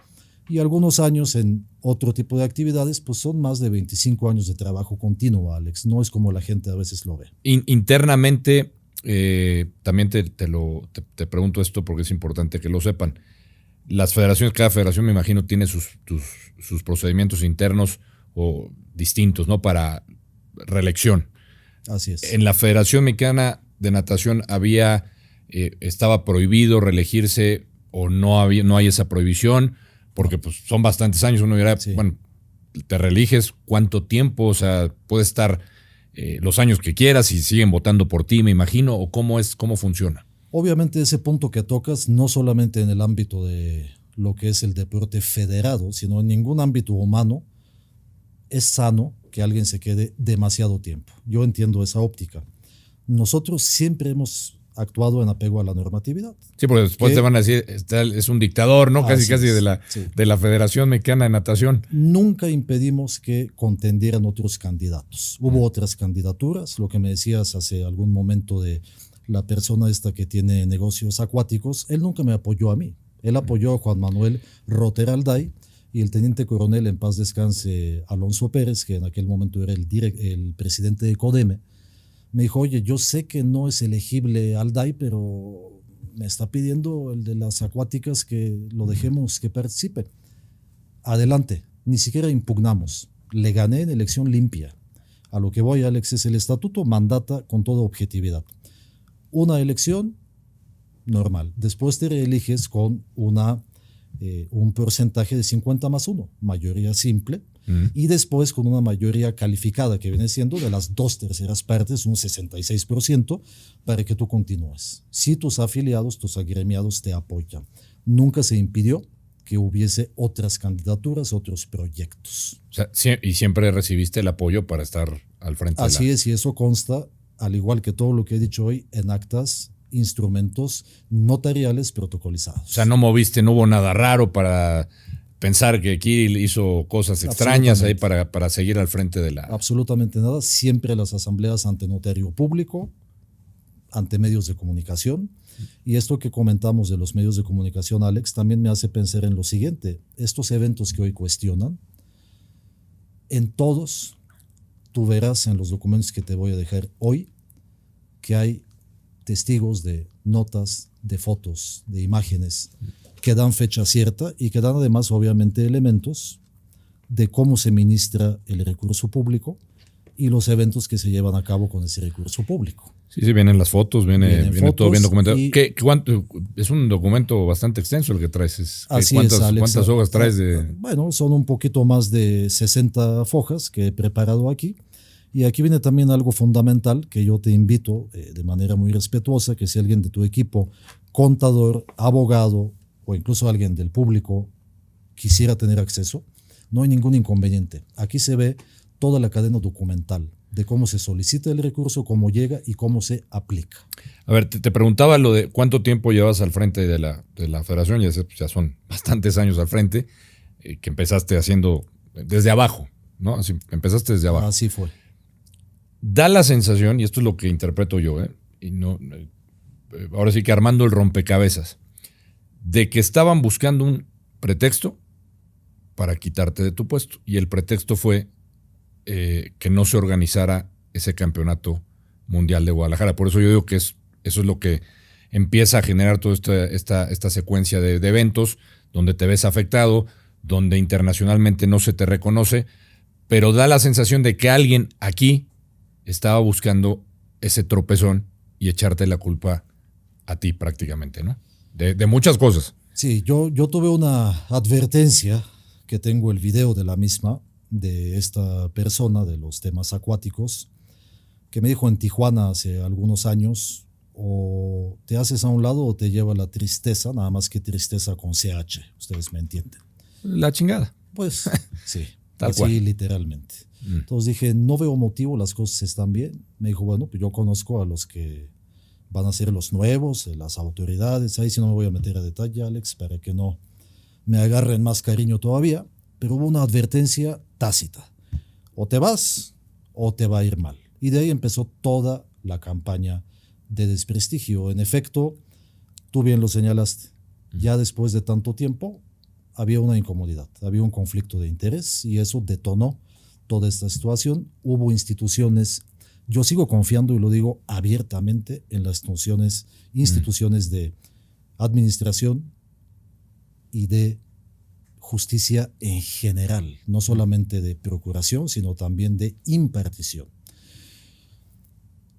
Y algunos años en otro tipo de actividades, pues son más de 25 años de trabajo continuo, Alex. No es como la gente a veces lo ve. Internamente, también te pregunto esto porque es importante que lo sepan. Las federaciones, cada federación me imagino tiene sus procedimientos internos o distintos, ¿no? Para reelección. Así es. En la Federación Mexicana de Natación estaba prohibido reelegirse o no hay esa prohibición, porque pues son bastantes años. Uno dirá, sí, bueno, te reeliges, ¿cuánto tiempo? O sea, puedes estar los años que quieras y siguen votando por ti, me imagino, o cómo funciona. Obviamente ese punto que tocas, no solamente en el ámbito de lo que es el deporte federado, sino en ningún ámbito humano, es sano que alguien se quede demasiado tiempo. Yo entiendo esa óptica. Nosotros siempre hemos actuado en apego a la normatividad. Sí, porque después te van a decir, es un dictador, ¿no? Casi de la Federación Mexicana de Natación. Nunca impedimos que contendieran otros candidatos. Hubo otras candidaturas, lo que me decías hace algún momento de la persona esta que tiene negocios acuáticos, él nunca me apoyó a mí. Él apoyó a Juan Manuel Roter Alday y el teniente coronel, en paz descanse, Alonso Pérez, que en aquel momento era el presidente de CODEME. Me dijo, oye, yo sé que no es elegible Alday, pero me está pidiendo el de las acuáticas que lo dejemos que participe. Adelante, ni siquiera impugnamos. Le gané en elección limpia. A lo que voy, Alex, es el estatuto mandata con toda objetividad. Una elección normal. Después te reeliges con un porcentaje de 50+1, mayoría simple, y después con una mayoría calificada que viene siendo de las 2/3 partes, un 66%, para que tú continúes. Si tus afiliados, tus agremiados te apoyan. Nunca se impidió que hubiese otras candidaturas, otros proyectos. O sea, y siempre recibiste el apoyo para estar al frente. Así es, y eso consta, al igual que todo lo que he dicho hoy, en actas, instrumentos notariales protocolizados. O sea, no hubo nada raro para pensar que aquí hizo cosas extrañas ahí para seguir al frente de la... Absolutamente nada. Siempre las asambleas ante notario público, ante medios de comunicación. Y esto que comentamos de los medios de comunicación, Alex, también me hace pensar en lo siguiente. Estos eventos que hoy cuestionan, en todos, tú verás en los documentos que te voy a dejar hoy, que hay testigos de notas, de fotos, de imágenes que dan fecha cierta y que dan además obviamente elementos de cómo se ministra el recurso público y los eventos que se llevan a cabo con ese recurso público. Sí, vienen las fotos, viene todo bien documentado. y- Es un documento bastante extenso el que traes. Así es, Alex. ¿Cuántas hojas traes de...? Bueno, son un poquito más de 60 fojas que he preparado aquí. Y aquí viene también algo fundamental que yo te invito de manera muy respetuosa, que si alguien de tu equipo, contador, abogado o incluso alguien del público quisiera tener acceso, no hay ningún inconveniente. Aquí se ve toda la cadena documental de cómo se solicita el recurso, cómo llega y cómo se aplica. A ver, te preguntaba lo de cuánto tiempo llevas al frente de la federación, ya son bastantes años al frente, que empezaste haciendo desde abajo, ¿no? Así, empezaste desde abajo. Así fue. Da la sensación, y esto es lo que interpreto yo, y no, ahora sí que armando el rompecabezas, de que estaban buscando un pretexto para quitarte de tu puesto. Y el pretexto fue que no se organizara ese campeonato mundial de Guadalajara. Por eso yo digo que eso es lo que empieza a generar toda esta secuencia de eventos donde te ves afectado, donde internacionalmente no se te reconoce, pero da la sensación de que alguien aquí estaba buscando ese tropezón y echarte la culpa a ti prácticamente, ¿no? De muchas cosas. Sí, yo tuve una advertencia, que tengo el video de la misma, de esta persona de los temas acuáticos, que me dijo en Tijuana hace algunos años: o te haces a un lado o te lleva la tristeza, nada más que tristeza con CH, ustedes me entienden. La chingada. Pues sí, Tal así cual. literalmente. Entonces dije, no veo motivo, las cosas están bien. Me dijo, bueno, pues yo conozco a los que van a ser los nuevos, las autoridades, ahí sí no me voy a meter a detalle, Alex, para que no me agarren más cariño todavía, pero hubo una advertencia tácita: o te vas o te va a ir mal. Y de ahí empezó toda la campaña de desprestigio. En efecto, tú bien lo señalaste, ya después de tanto tiempo había una incomodidad, había un conflicto de interés y eso detonó toda esta situación. Hubo instituciones, yo sigo confiando y lo digo abiertamente en las instituciones de administración y de justicia en general, no solamente de procuración, sino también de impartición.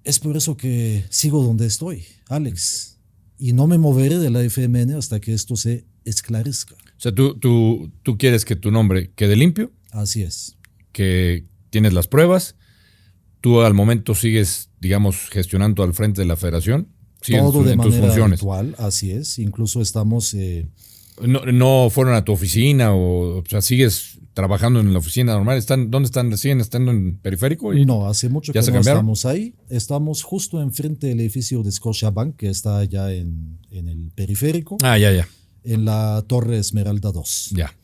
Es por eso que sigo donde estoy, Alex, y no me moveré de la FMN hasta que esto se esclarezca. O sea, tú quieres que tu nombre quede limpio, Así es. que tienes las pruebas, tú al momento sigues, digamos, gestionando al frente de la federación, sigues Todo de en tus manera funciones. habitual, así es. Incluso estamos... No fueron a tu oficina o sea, sigues trabajando en la oficina normal. ¿Dónde están? ¿Siguen estando en Periférico? No, hace mucho ¿Ya que se no cambiaron? estamos ahí. Estamos justo enfrente del edificio de Scotiabank, que está allá en el Periférico, Ya. en la Torre Esmeralda 2. Ya.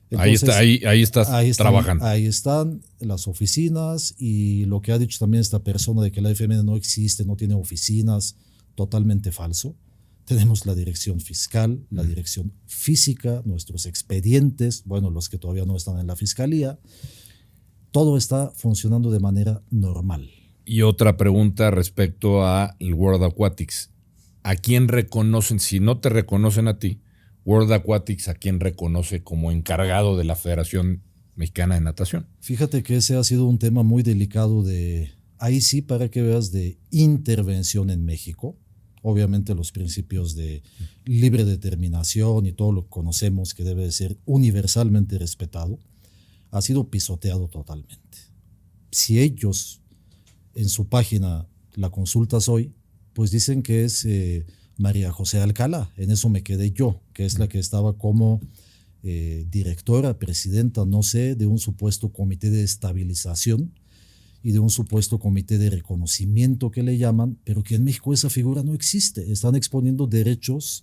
Entonces, ahí estás trabajando. Ahí están las oficinas, y lo que ha dicho también esta persona de que la FMN no existe, no tiene oficinas, totalmente falso. Tenemos la dirección fiscal, la dirección física, nuestros expedientes, bueno, los que todavía no están en la fiscalía. Todo está funcionando de manera normal. Y otra pregunta respecto a el World Aquatics. ¿A quién reconocen? Si no te reconocen a ti, World Aquatics, ¿a quién reconoce como encargado de la Federación Mexicana de Natación? Fíjate que ese ha sido un tema muy delicado ahí sí, para que veas, de intervención en México. Obviamente los principios de libre determinación y todo lo que conocemos que debe de ser universalmente respetado, ha sido pisoteado totalmente. Si ellos en su página la consultas hoy, pues dicen que es María José Alcalá. En eso me quedé yo, que es la que estaba como directora, presidenta, no sé, de un supuesto comité de estabilización y de un supuesto comité de reconocimiento que le llaman, pero que en México esa figura no existe. Están exponiendo derechos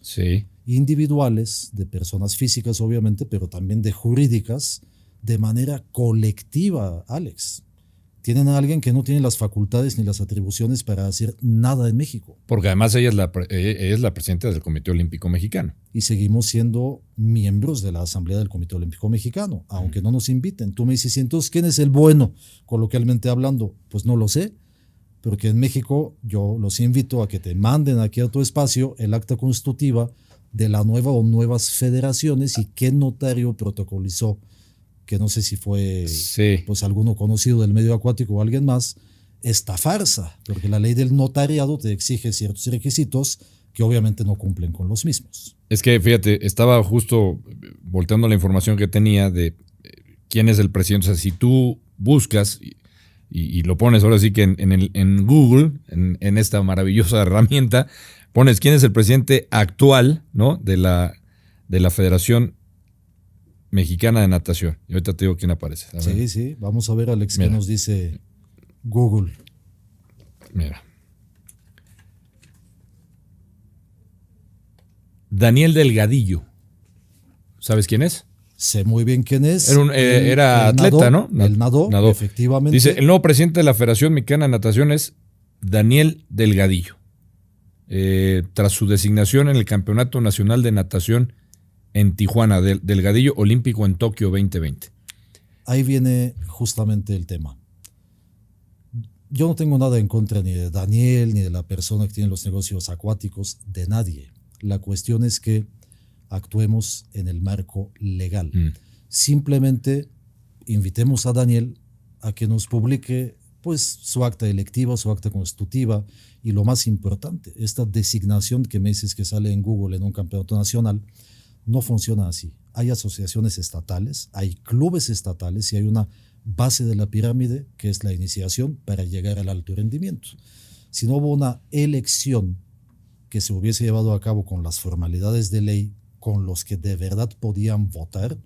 individuales de personas físicas, obviamente, pero también de jurídicas, de manera colectiva, Alex. Tienen a alguien que no tiene las facultades ni las atribuciones para hacer nada en México. Porque además ella es la presidenta del Comité Olímpico Mexicano. Y seguimos siendo miembros de la Asamblea del Comité Olímpico Mexicano, aunque no nos inviten. Tú me dices, ¿y entonces quién es el bueno, coloquialmente hablando? Pues no lo sé, porque en México yo los invito a que te manden aquí a tu espacio el acta constitutiva de la nueva o nuevas federaciones y qué notario protocolizó que no sé si fue Sí. pues alguno conocido del medio acuático o alguien más, esta farsa, porque la ley del notariado te exige ciertos requisitos que obviamente no cumplen con los mismos. Es que, fíjate, estaba justo volteando la información que tenía de quién es el presidente. O sea, si tú buscas y lo pones ahora sí que en Google, en esta maravillosa herramienta, pones quién es el presidente actual, ¿no? de la Federación Mexicana de Natación. Y ahorita te digo quién aparece. A ver. Sí, sí, vamos a ver, Alex, Mira. qué nos dice Google. Mira. Daniel Delgadillo. ¿Sabes quién es? Sé muy bien quién es. Era atleta, nadó, ¿no? Él nadó, efectivamente. Dice, el nuevo presidente de la Federación Mexicana de Natación es Daniel Delgadillo. Tras su designación en el Campeonato Nacional de Natación en Tijuana, Delgadillo olímpico en Tokio 2020. Ahí viene justamente el tema. Yo no tengo nada en contra ni de Daniel, ni de la persona que tiene los negocios acuáticos, de nadie. La cuestión es que actuemos en el marco legal. Simplemente invitemos a Daniel a que nos publique pues su acta electiva, su acta constitutiva y lo más importante, esta designación que me dices que sale en Google en un campeonato nacional, no funciona así. Hay asociaciones estatales, hay clubes estatales y hay una base de la pirámide que es la iniciación para llegar al alto rendimiento. Si no hubo una elección que se hubiese llevado a cabo con las formalidades de ley, con los que de verdad podían votar,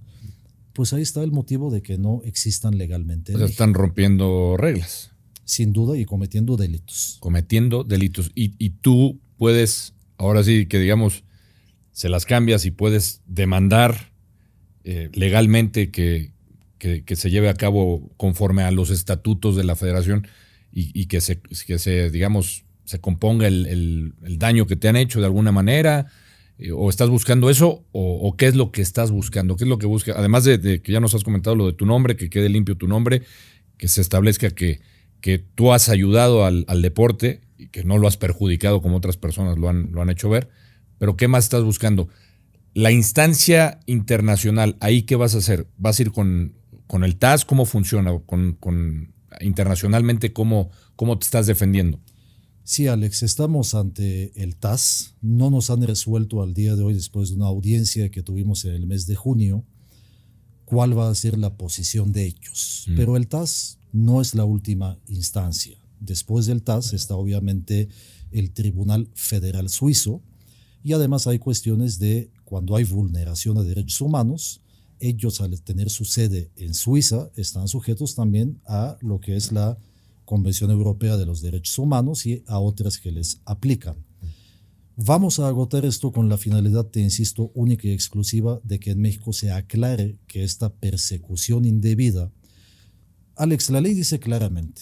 pues ahí está el motivo de que no existan legalmente. O sea, están rompiendo reglas. Sin duda, y cometiendo delitos. Cometiendo delitos. Y tú puedes, ahora sí que digamos, se las cambias y puedes demandar legalmente que se lleve a cabo conforme a los estatutos de la federación y que se digamos, se componga el daño que te han hecho de alguna manera, o estás buscando eso, o qué es lo que estás buscando, qué es lo que buscas, además de que ya nos has comentado lo de tu nombre, que quede limpio tu nombre, que se establezca que tú has ayudado al deporte y que no lo has perjudicado como otras personas lo han hecho ver, pero ¿qué más estás buscando? La instancia internacional, ¿ahí qué vas a hacer? ¿Vas a ir con el TAS? ¿Cómo funciona? Internacionalmente, ¿cómo te estás defendiendo? Sí, Alex, estamos ante el TAS. No nos han resuelto al día de hoy, después de una audiencia que tuvimos en el mes de junio, cuál va a ser la posición de ellos. Pero el TAS no es la última instancia. Después del TAS está obviamente el Tribunal Federal Suizo y además hay cuestiones de cuando hay vulneración de derechos humanos, ellos al tener su sede en Suiza están sujetos también a lo que es la Convención Europea de los Derechos Humanos y a otras que les aplican. Vamos a agotar esto con la finalidad, te insisto, única y exclusiva de que en México se aclare que esta persecución indebida, Alex, la ley dice claramente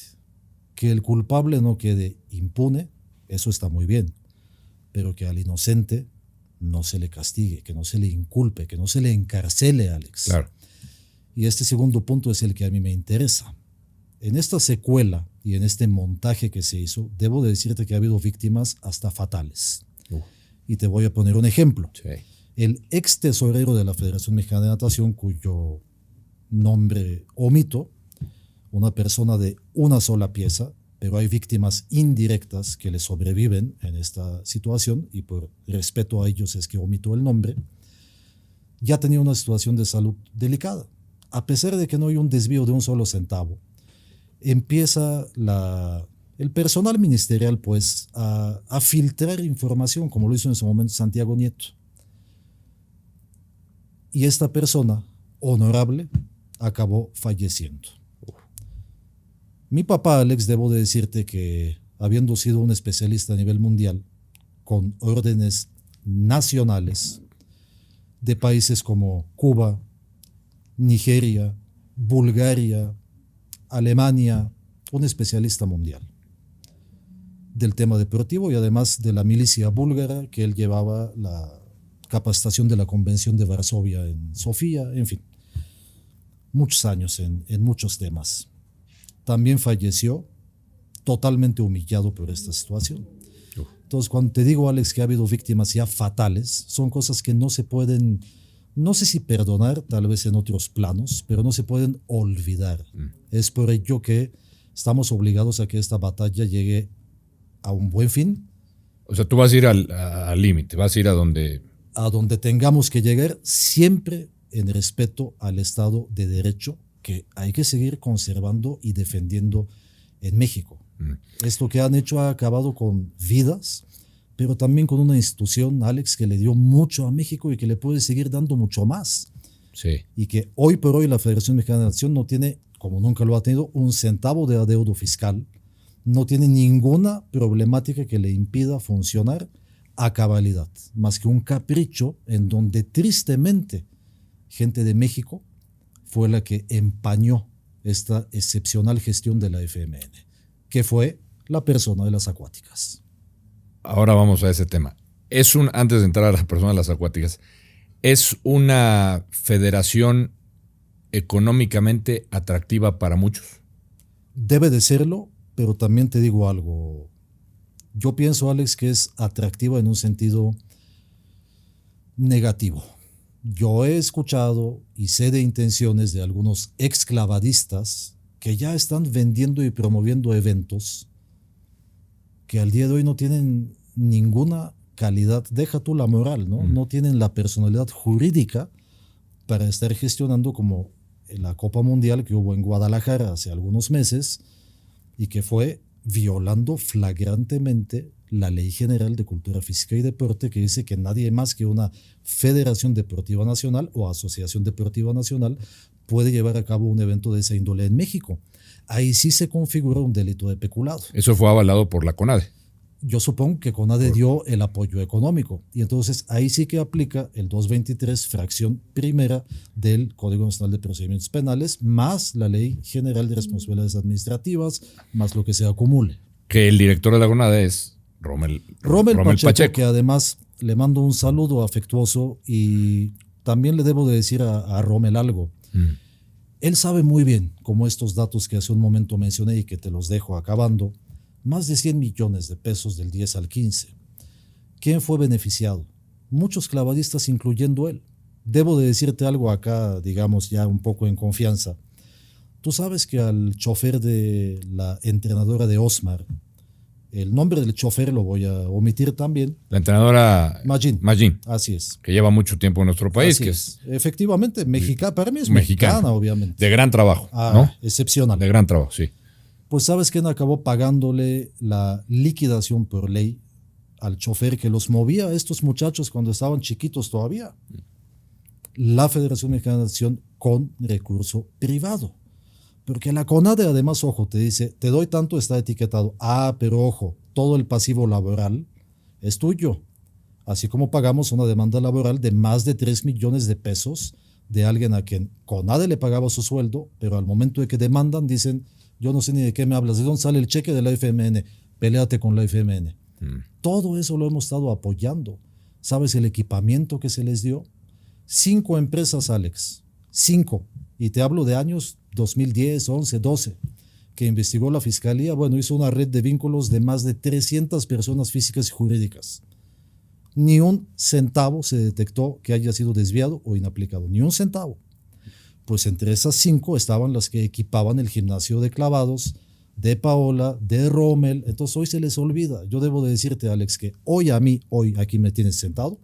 que el culpable no quede impune, eso está muy bien, pero que al inocente no se le castigue, que no se le inculpe, que no se le encarcele, Alex. Claro. Y este segundo punto es el que a mí me interesa. En esta secuela y en este montaje que se hizo, debo de decirte que ha habido víctimas hasta fatales. Y te voy a poner un ejemplo. Sí. El ex tesorero de la Federación Mexicana de Natación, cuyo nombre omito, una persona de una sola pieza, pero hay víctimas indirectas que le sobreviven en esta situación y por respeto a ellos es que omito el nombre, ya tenía una situación de salud delicada. A pesar de que no hay un desvío de un solo centavo, empieza el personal ministerial pues a filtrar información, como lo hizo en su momento Santiago Nieto. Y esta persona, honorable, acabó falleciendo. Mi papá, Alex, debo de decirte que, habiendo sido un especialista a nivel mundial, con órdenes nacionales de países como Cuba, Nigeria, Bulgaria, Alemania, un especialista mundial del tema deportivo y además de la milicia búlgara que él llevaba la capacitación de la Convención de Varsovia en Sofía, en fin, muchos años en muchos temas. También falleció totalmente humillado por esta situación. Entonces, cuando te digo, Alex, que ha habido víctimas ya fatales, son cosas que no se pueden no sé si perdonar, tal vez en otros planos, pero no se pueden olvidar. Es por ello que estamos obligados a que esta batalla llegue a un buen fin, O sea, tú vas a ir al límite, vas a ir a donde... a donde tengamos que llegar, siempre en respeto al Estado de Derecho, que hay que seguir conservando y defendiendo en México. Esto que han hecho ha acabado con vidas, pero también con una institución, Alex, que le dio mucho a México y que le puede seguir dando mucho más. Sí. Y que hoy por hoy la Federación Mexicana de Natación no tiene, como nunca lo ha tenido, un centavo de adeudo fiscal, no tiene ninguna problemática que le impida funcionar a cabalidad, más que un capricho en donde tristemente gente de México fue la que empañó esta excepcional gestión de la FMN, que fue la persona de las acuáticas. Ahora vamos a ese tema. Antes de entrar a la persona de las acuáticas, ¿es una federación económicamente atractiva para muchos? Debe de serlo, pero también te digo algo. Yo pienso, Alex, que es atractiva en un sentido negativo. Yo he escuchado y sé de intenciones de algunos exclavadistas que ya están vendiendo y promoviendo eventos que al día de hoy no tienen ninguna calidad, deja tú la moral, ¿no? No tienen la personalidad jurídica para estar gestionando como la Copa Mundial que hubo en Guadalajara hace algunos meses y que fue violando flagrantemente la Ley General de Cultura Física y Deporte, que dice que nadie más que una Federación Deportiva Nacional o Asociación Deportiva Nacional puede llevar a cabo un evento de esa índole en México. Ahí sí se configura un delito de peculado. Eso fue avalado por la CONADE. Yo supongo que CONADE dio el apoyo económico y entonces ahí sí que aplica el 223 fracción primera del Código Nacional de Procedimientos Penales más la Ley General de Responsabilidades Administrativas más lo que se acumule. Que el director de la CONADE es Rommel Pacheco, que además le mando un saludo afectuoso y también le debo de decir a Rommel algo. Él sabe muy bien, como estos datos que hace un momento mencioné y que te los dejo acabando, más de 100 millones de pesos del 10 al 15. ¿Quién fue beneficiado? Muchos clavadistas, incluyendo él. Debo de decirte algo acá, digamos ya un poco en confianza. Tú sabes que al chofer de la entrenadora de Osmar, el nombre del chofer lo voy a omitir también. La entrenadora Magin, así es. que lleva mucho tiempo en nuestro país. Así que es. Efectivamente, mexicana, para mí es mexicana, obviamente. De gran trabajo, ¿no? Excepcional. De gran trabajo, sí. Pues ¿sabes quién acabó pagándole la liquidación por ley al chofer que los movía a estos muchachos cuando estaban chiquitos todavía? La Federación Mexicana de Natación con recurso privado. Porque la CONADE además, ojo, te dice, te doy tanto, está etiquetado. Pero ojo, todo el pasivo laboral es tuyo. Así como pagamos una demanda laboral de más de 3 millones de pesos de alguien a quien CONADE le pagaba su sueldo, pero al momento de que demandan dicen, yo no sé ni de qué me hablas, ¿de dónde sale el cheque de la FMN? Péleate con la FMN. Todo eso lo hemos estado apoyando. ¿Sabes el equipamiento que se les dio? 5 empresas, Alex. 5. Y te hablo de años 2010, 11, 12, que investigó la Fiscalía. Bueno, hizo una red de vínculos de más de 300 personas físicas y jurídicas. Ni un centavo se detectó que haya sido desviado o inaplicado. Ni un centavo. Pues entre esas 5 estaban las que equipaban el gimnasio de clavados, de Paola, de Rommel. Entonces hoy se les olvida. Yo debo de decirte, Alex, que hoy aquí me tienes sentado,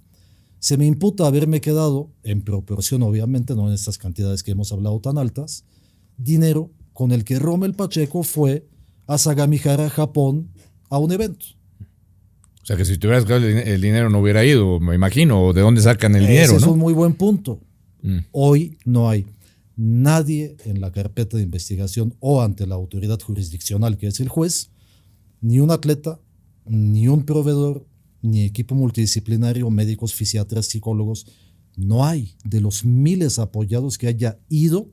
se me imputa haberme quedado, en proporción obviamente, no en estas cantidades que hemos hablado tan altas, dinero con el que Rommel Pacheco fue a Sagamihara, Japón, a un evento. O sea que si tuvieras quedado el dinero no hubiera ido, me imagino, o de dónde sacan el dinero, ¿no? Ese es un muy buen punto. Hoy no hay nadie en la carpeta de investigación o ante la autoridad jurisdiccional que es el juez, ni un atleta, ni un proveedor, ni equipo multidisciplinario, médicos, fisiatras, psicólogos. No hay de los miles apoyados que haya ido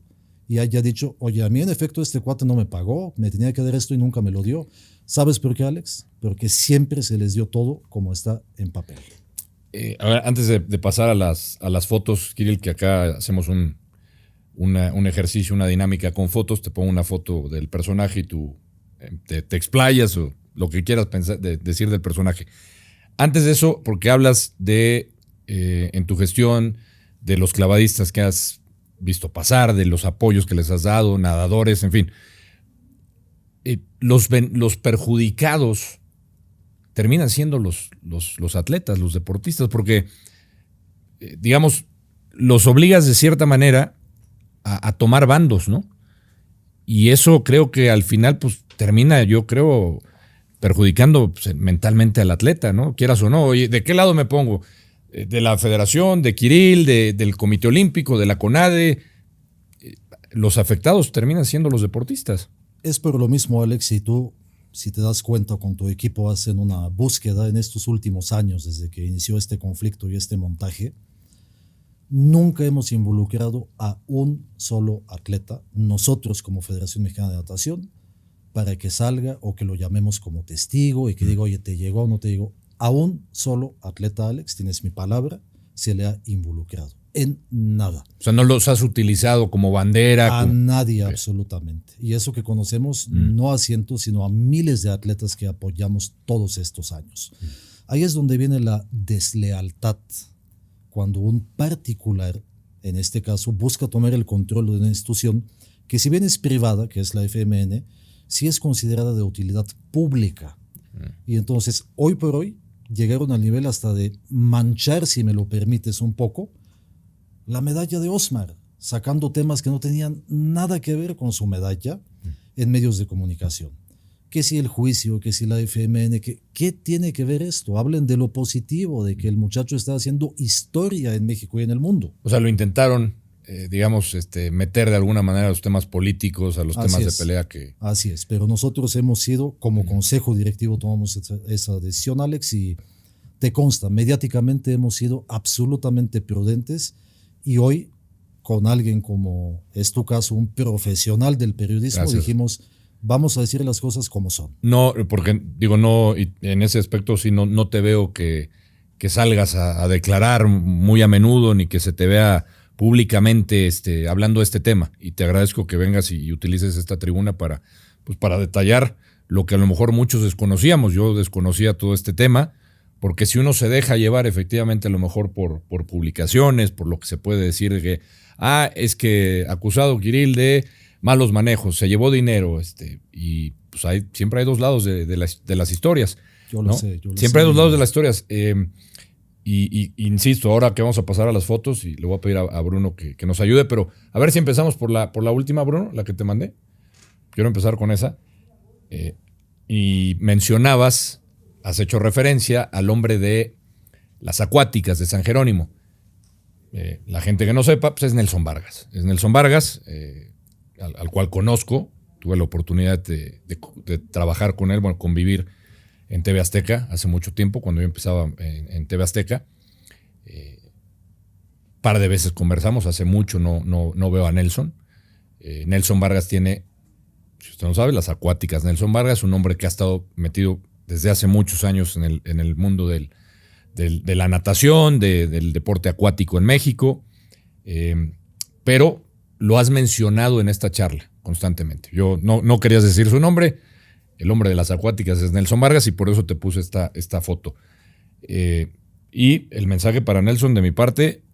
y haya dicho, oye, a mí en efecto este cuate no me pagó, me tenía que dar esto y nunca me lo dio. ¿Sabes por qué, Alex? Porque siempre se les dio todo como está en papel. A ver, antes de pasar a las fotos, Kirill, que acá hacemos un ejercicio, una dinámica con fotos, te pongo una foto del personaje y tú te explayas o lo que quieras decir del personaje. Antes de eso, porque hablas de, en tu gestión, de los clavadistas que has visto pasar, de los apoyos que les has dado, nadadores, en fin. Los perjudicados terminan siendo los atletas, los deportistas, porque, digamos, los obligas de cierta manera a tomar bandos, ¿no? Y eso creo que al final pues termina, yo creo, perjudicando pues, mentalmente al atleta, ¿no? Quieras o no. Oye, ¿de qué lado me pongo? ¿De la federación, de Kirill, del Comité Olímpico, de la CONADE? Los afectados terminan siendo los deportistas. Es por lo mismo, Alex, y tú, si te das cuenta, con tu equipo hacen una búsqueda en estos últimos años, desde que inició este conflicto y este montaje. Nunca hemos involucrado a un solo atleta, nosotros como Federación Mexicana de Natación, para que salga o que lo llamemos como testigo y que diga, oye, ¿te llegó o no te llegó? A un solo atleta, Alex, tienes mi palabra, se le ha involucrado. En nada. O sea, no los has utilizado como bandera. A nadie, absolutamente. Y eso que conocemos, no a cientos, sino a miles de atletas que apoyamos todos estos años. Ahí es donde viene la deslealtad. Cuando un particular, en este caso, busca tomar el control de una institución que, si bien es privada, que es la FMN, sí es considerada de utilidad pública. Y entonces, hoy por hoy, llegaron al nivel hasta de manchar, si me lo permites un poco, la medalla de Osmar, sacando temas que no tenían nada que ver con su medalla en medios de comunicación. Que si el juicio, que si la FMN, ¿qué tiene que ver esto? Hablen de lo positivo, de que el muchacho está haciendo historia en México y en el mundo. O sea, lo intentaron, digamos, meter de alguna manera a los temas políticos, a los temas de pelea que... Así es, pero nosotros hemos sido, como consejo directivo tomamos esa decisión, Alex, y te consta, mediáticamente hemos sido absolutamente prudentes y hoy, con alguien como es tu caso, un profesional del periodismo, gracias, dijimos... Vamos a decir las cosas como son. No, porque digo, no, en ese aspecto sí no te veo que salgas a declarar muy a menudo, ni que se te vea públicamente hablando de este tema. Y te agradezco que vengas y utilices esta tribuna para detallar lo que a lo mejor muchos desconocíamos. Yo desconocía todo este tema, porque si uno se deja llevar efectivamente a lo mejor por publicaciones, por lo que se puede decir que, es que acusado Kirill de malos manejos, se llevó dinero, y pues siempre hay dos lados de las historias. Yo ¿no? lo sé. Siempre hay dos lados de las historias. Y insisto, ahora que vamos a pasar a las fotos, y le voy a pedir a Bruno que nos ayude, pero a ver si empezamos por la última, Bruno, la que te mandé. Quiero empezar con esa. Y mencionabas, has hecho referencia al hombre de las acuáticas de San Jerónimo. La gente que no sepa, pues es Nelson Vargas. Es Nelson Vargas, al cual conozco, tuve la oportunidad de trabajar con él, bueno, convivir en TV Azteca hace mucho tiempo, cuando yo empezaba en TV Azteca. Par de veces conversamos, hace mucho no veo a Nelson. Nelson Vargas tiene, si usted no sabe, las acuáticas. Nelson Vargas, un hombre que ha estado metido desde hace muchos años en el mundo de la natación, del deporte acuático en México, pero lo has mencionado en esta charla constantemente. Yo no querías decir su nombre. El hombre de las acuáticas es Nelson Vargas y por eso te puse esta foto. Y el mensaje para Nelson de mi parte,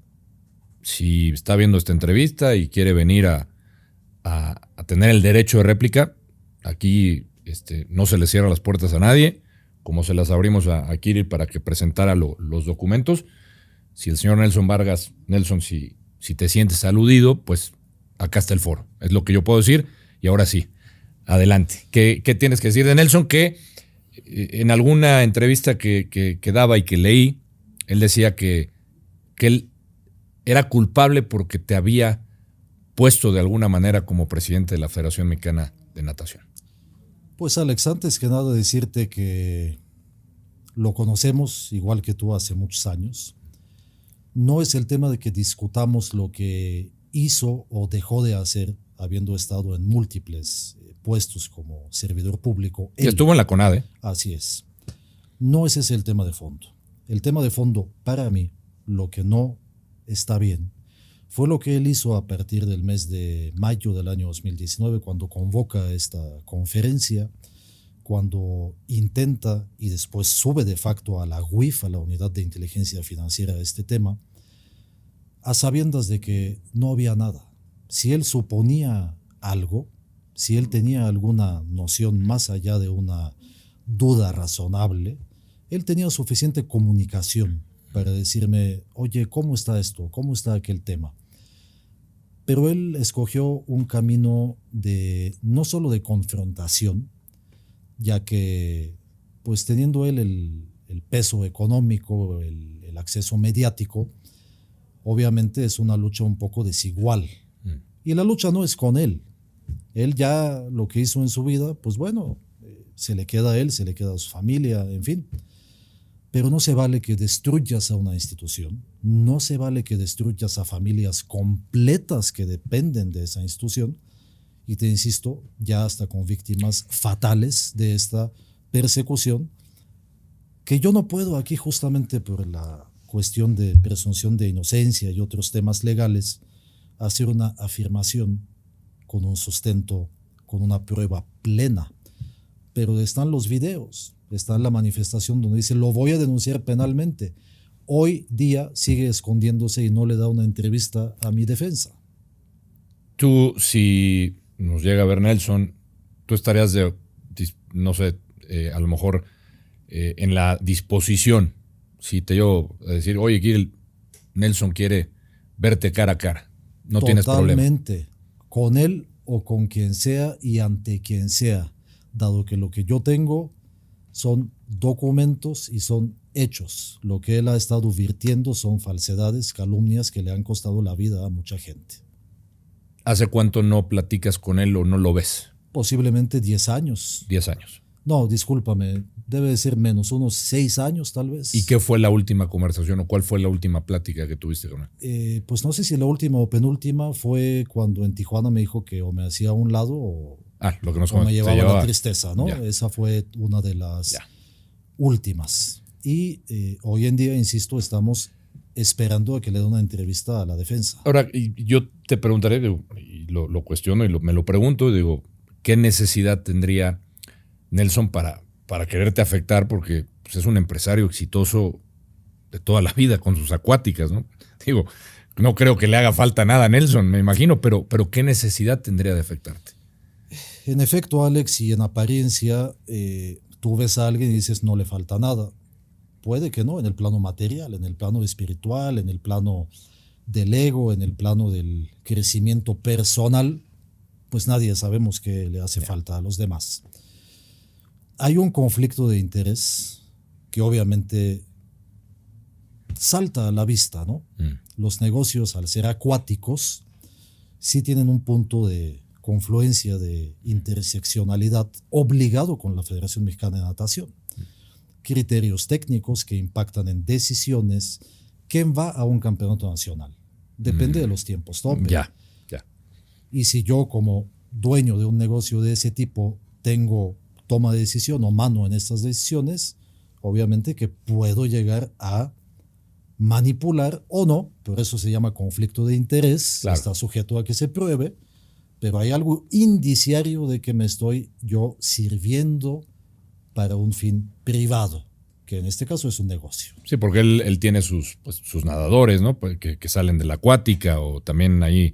si está viendo esta entrevista y quiere venir a tener el derecho de réplica, aquí no se le cierra las puertas a nadie, como se las abrimos a Kirill para que presentara los documentos. Si el señor Nelson Vargas, Nelson, si te sientes aludido, pues acá está el foro. Es lo que yo puedo decir. Y ahora sí, adelante. ¿Qué tienes que decir de Nelson? Que en alguna entrevista que daba y que leí, él decía que él era culpable porque te había puesto de alguna manera como presidente de la Federación Mexicana de Natación. Pues Alex, antes que nada decirte que lo conocemos igual que tú hace muchos años. No es el tema de que discutamos lo que hizo o dejó de hacer, habiendo estado en múltiples puestos como servidor público. Y estuvo en la CONADE. Así es. No ese es el tema de fondo. El tema de fondo, para mí, lo que no está bien, fue lo que él hizo a partir del mes de mayo del año 2019, cuando convoca esta conferencia, cuando intenta y después sube de facto a la UIF, a la Unidad de Inteligencia Financiera, este tema, a sabiendas de que no había nada. Si él suponía algo, si él tenía alguna noción más allá de una duda razonable, él tenía suficiente comunicación para decirme, oye, ¿cómo está esto? ¿Cómo está aquel tema? Pero él escogió un camino de no solo de confrontación, ya que pues teniendo él el peso económico, el acceso mediático, obviamente es una lucha un poco desigual. Y la lucha no es con él. Él ya lo que hizo en su vida, pues bueno, se le queda a él, se le queda a su familia, en fin. Pero no se vale que destruyas a una institución, no se vale que destruyas a familias completas que dependen de esa institución, y te insisto, ya hasta con víctimas fatales de esta persecución, que yo no puedo aquí justamente por la cuestión de presunción de inocencia y otros temas legales, hacer una afirmación con un sustento, con una prueba plena. Pero están los videos, está la manifestación donde dice, lo voy a denunciar penalmente. Hoy día sigue escondiéndose y no le da una entrevista a mi defensa. Tú, si nos llega a ver Nelson, tú estarías no sé, a lo mejor en la disposición, si te llego a decir, oye, Kirill, Nelson quiere verte cara a cara. No tienes problema. Totalmente, con él o con quien sea y ante quien sea, dado que lo que yo tengo son documentos y son hechos. Lo que él ha estado virtiendo son falsedades, calumnias que le han costado la vida a mucha gente. ¿Hace cuánto no platicas con él o no lo ves? Posiblemente 10 años. 10 años. No, discúlpame, debe de ser menos, unos 6 años tal vez. ¿Y qué fue la última conversación o cuál fue la última plática que tuviste con él? Pues no sé si la última o penúltima fue cuando en Tijuana me dijo que o me hacía a un lado o lo que nos me llevaba llevaba la tristeza, ¿no? Ya. Esa fue una de las últimas. Y hoy en día, insisto, estamos esperando a que le dé una entrevista a la defensa. Ahora, y yo te preguntaré, digo, y lo cuestiono y me lo pregunto, y digo, ¿qué necesidad tendría Nelson para quererte afectar? Porque pues, es un empresario exitoso de toda la vida con sus acuáticas, ¿no? Digo, no creo que le haga falta nada a Nelson, me imagino, pero ¿qué necesidad tendría de afectarte? En efecto, Alex, y en apariencia, tú ves a alguien y dices no le falta nada. Puede que no, en el plano material, en el plano espiritual, en el plano del ego, en el plano del crecimiento personal, pues nadie sabemos qué le hace falta a los demás. Hay un conflicto de interés que obviamente salta a la vista, ¿no? Los negocios, al ser acuáticos, sí tienen un punto de confluencia, de interseccionalidad obligado con la Federación Mexicana de Natación. Criterios técnicos que impactan en decisiones. ¿Quién va a un campeonato nacional? Depende de los tiempos tope. Ya. Y si yo como dueño de un negocio de ese tipo tengo toma de decisión o mano en estas decisiones, obviamente que puedo llegar a manipular o no, por eso se llama conflicto de interés, Claro. Está sujeto a que se pruebe, pero hay algo indiciario de que me estoy yo sirviendo para un fin privado, que en este caso es un negocio. Sí, porque él tiene sus nadadores, ¿no? Pues que salen de la acuática, o también ahí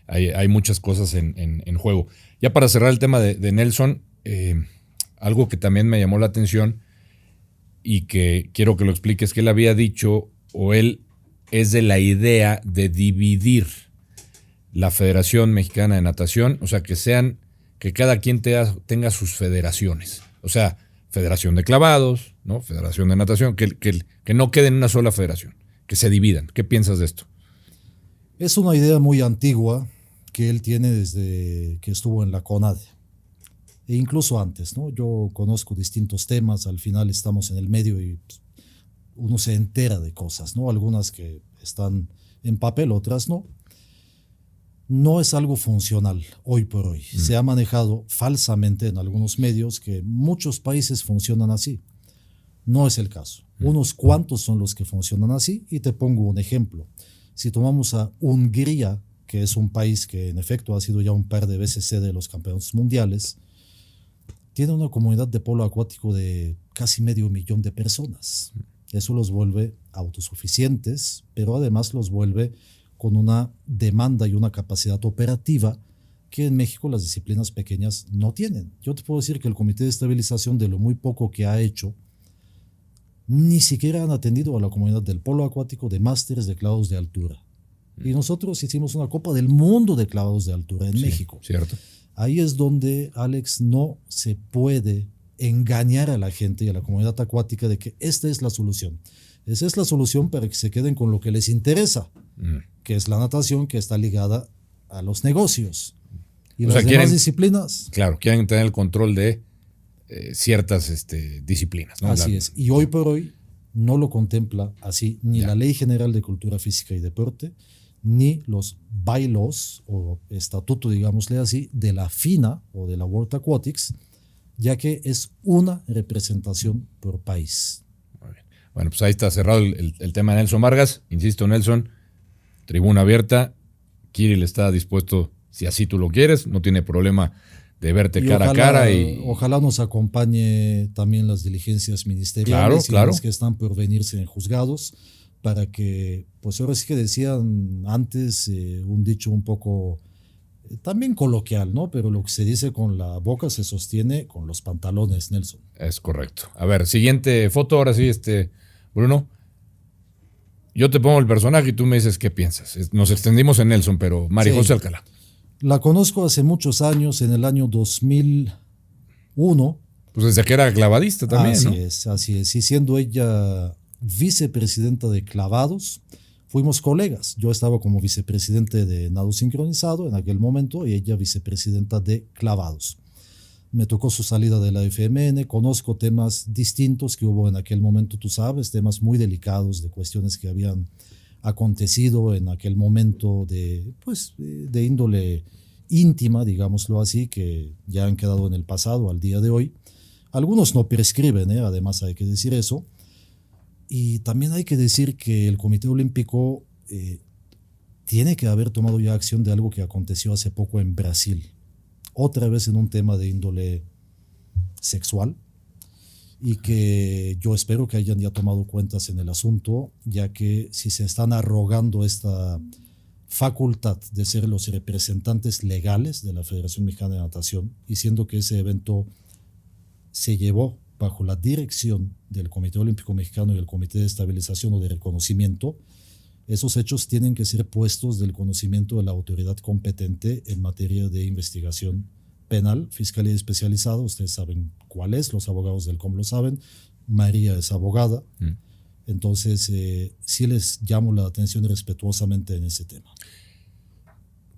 hay muchas cosas en juego. Ya para cerrar el tema de Nelson, algo que también me llamó la atención y que quiero que lo expliques, que él había dicho, o él es de la idea de dividir la Federación Mexicana de Natación, o sea, que cada quien tenga sus federaciones. O sea, Federación de Clavados, ¿no? Federación de Natación, que no quede en una sola federación, que se dividan. ¿Qué piensas de esto? Es una idea muy antigua que él tiene desde que estuvo en la CONADE, e incluso antes, ¿no? Yo conozco distintos temas, al final estamos en el medio y uno se entera de cosas, ¿no? Algunas que están en papel, otras no. No es algo funcional hoy por hoy. Se ha manejado falsamente en algunos medios que muchos países funcionan así. No es el caso. Unos cuantos son los que funcionan así, y te pongo un ejemplo. Si tomamos a Hungría, que es un país que en efecto ha sido ya un par de veces sede de los campeonatos mundiales, tiene una comunidad de polo acuático de casi 500,000 de personas. Eso los vuelve autosuficientes, pero además los vuelve con una demanda y una capacidad operativa que en México las disciplinas pequeñas no tienen. Yo te puedo decir que el Comité de Estabilización, de lo muy poco que ha hecho, ni siquiera han atendido a la comunidad del polo acuático de másteres de clavados de altura. Y nosotros hicimos una Copa del Mundo de clavados de altura en México. Cierto. Ahí es donde, Alex, no se puede engañar a la gente y a la comunidad acuática de que esta es la solución. Esa es la solución para que se queden con lo que les interesa, que es la natación, que está ligada a los negocios. Y las demás disciplinas. Claro, quieren tener el control de ciertas disciplinas, ¿no? Así es. Y hoy por hoy no lo contempla así ni la Ley General de Cultura Física y Deporte, ni los bylaws o estatuto, digámosle así, de la FINA o de la World Aquatics, ya que es una representación por país. Muy bien. Bueno, pues ahí está cerrado el tema de Nelson Vargas. Insisto, Nelson, tribuna abierta. Kirill está dispuesto, si así tú lo quieres, no tiene problema de verte cara a cara. Ojalá nos acompañe también las diligencias ministeriales y las que están por venirse en juzgados, para que, pues ahora sí que decían antes un dicho un poco también coloquial, ¿no? Pero lo que se dice con la boca se sostiene con los pantalones, Nelson. Es correcto. A ver, siguiente foto, ahora sí, Bruno. Yo te pongo el personaje y tú me dices qué piensas. Nos extendimos en Nelson, pero María José Alcalá. La conozco hace muchos años, en el año 2001. Pues desde que era clavadista también, así ¿no? Así es. Y siendo ella vicepresidenta de clavados, fuimos colegas. Yo estaba como vicepresidente de nado sincronizado en aquel momento y ella vicepresidenta de clavados. Me tocó su salida de la FMN, conozco temas distintos que hubo en aquel momento, tú sabes, temas muy delicados de cuestiones que habían acontecido en aquel momento de índole íntima, digámoslo así, que ya han quedado en el pasado al día de hoy. Algunos no prescriben, además hay que decir eso. Y también hay que decir que el Comité Olímpico tiene que haber tomado ya acción de algo que aconteció hace poco en Brasil, otra vez en un tema de índole sexual, y que yo espero que hayan ya tomado cuentas en el asunto, ya que si se están arrogando esta facultad de ser los representantes legales de la Federación Mexicana de Natación, y siendo que ese evento se llevó bajo la dirección del Comité Olímpico Mexicano y el Comité de Estabilización o de Reconocimiento, esos hechos tienen que ser puestos del conocimiento de la autoridad competente en materia de investigación penal, Fiscalía Especializada. Ustedes saben cuál es, los abogados del COM lo saben, María es abogada. Entonces, sí les llamo la atención respetuosamente en ese tema.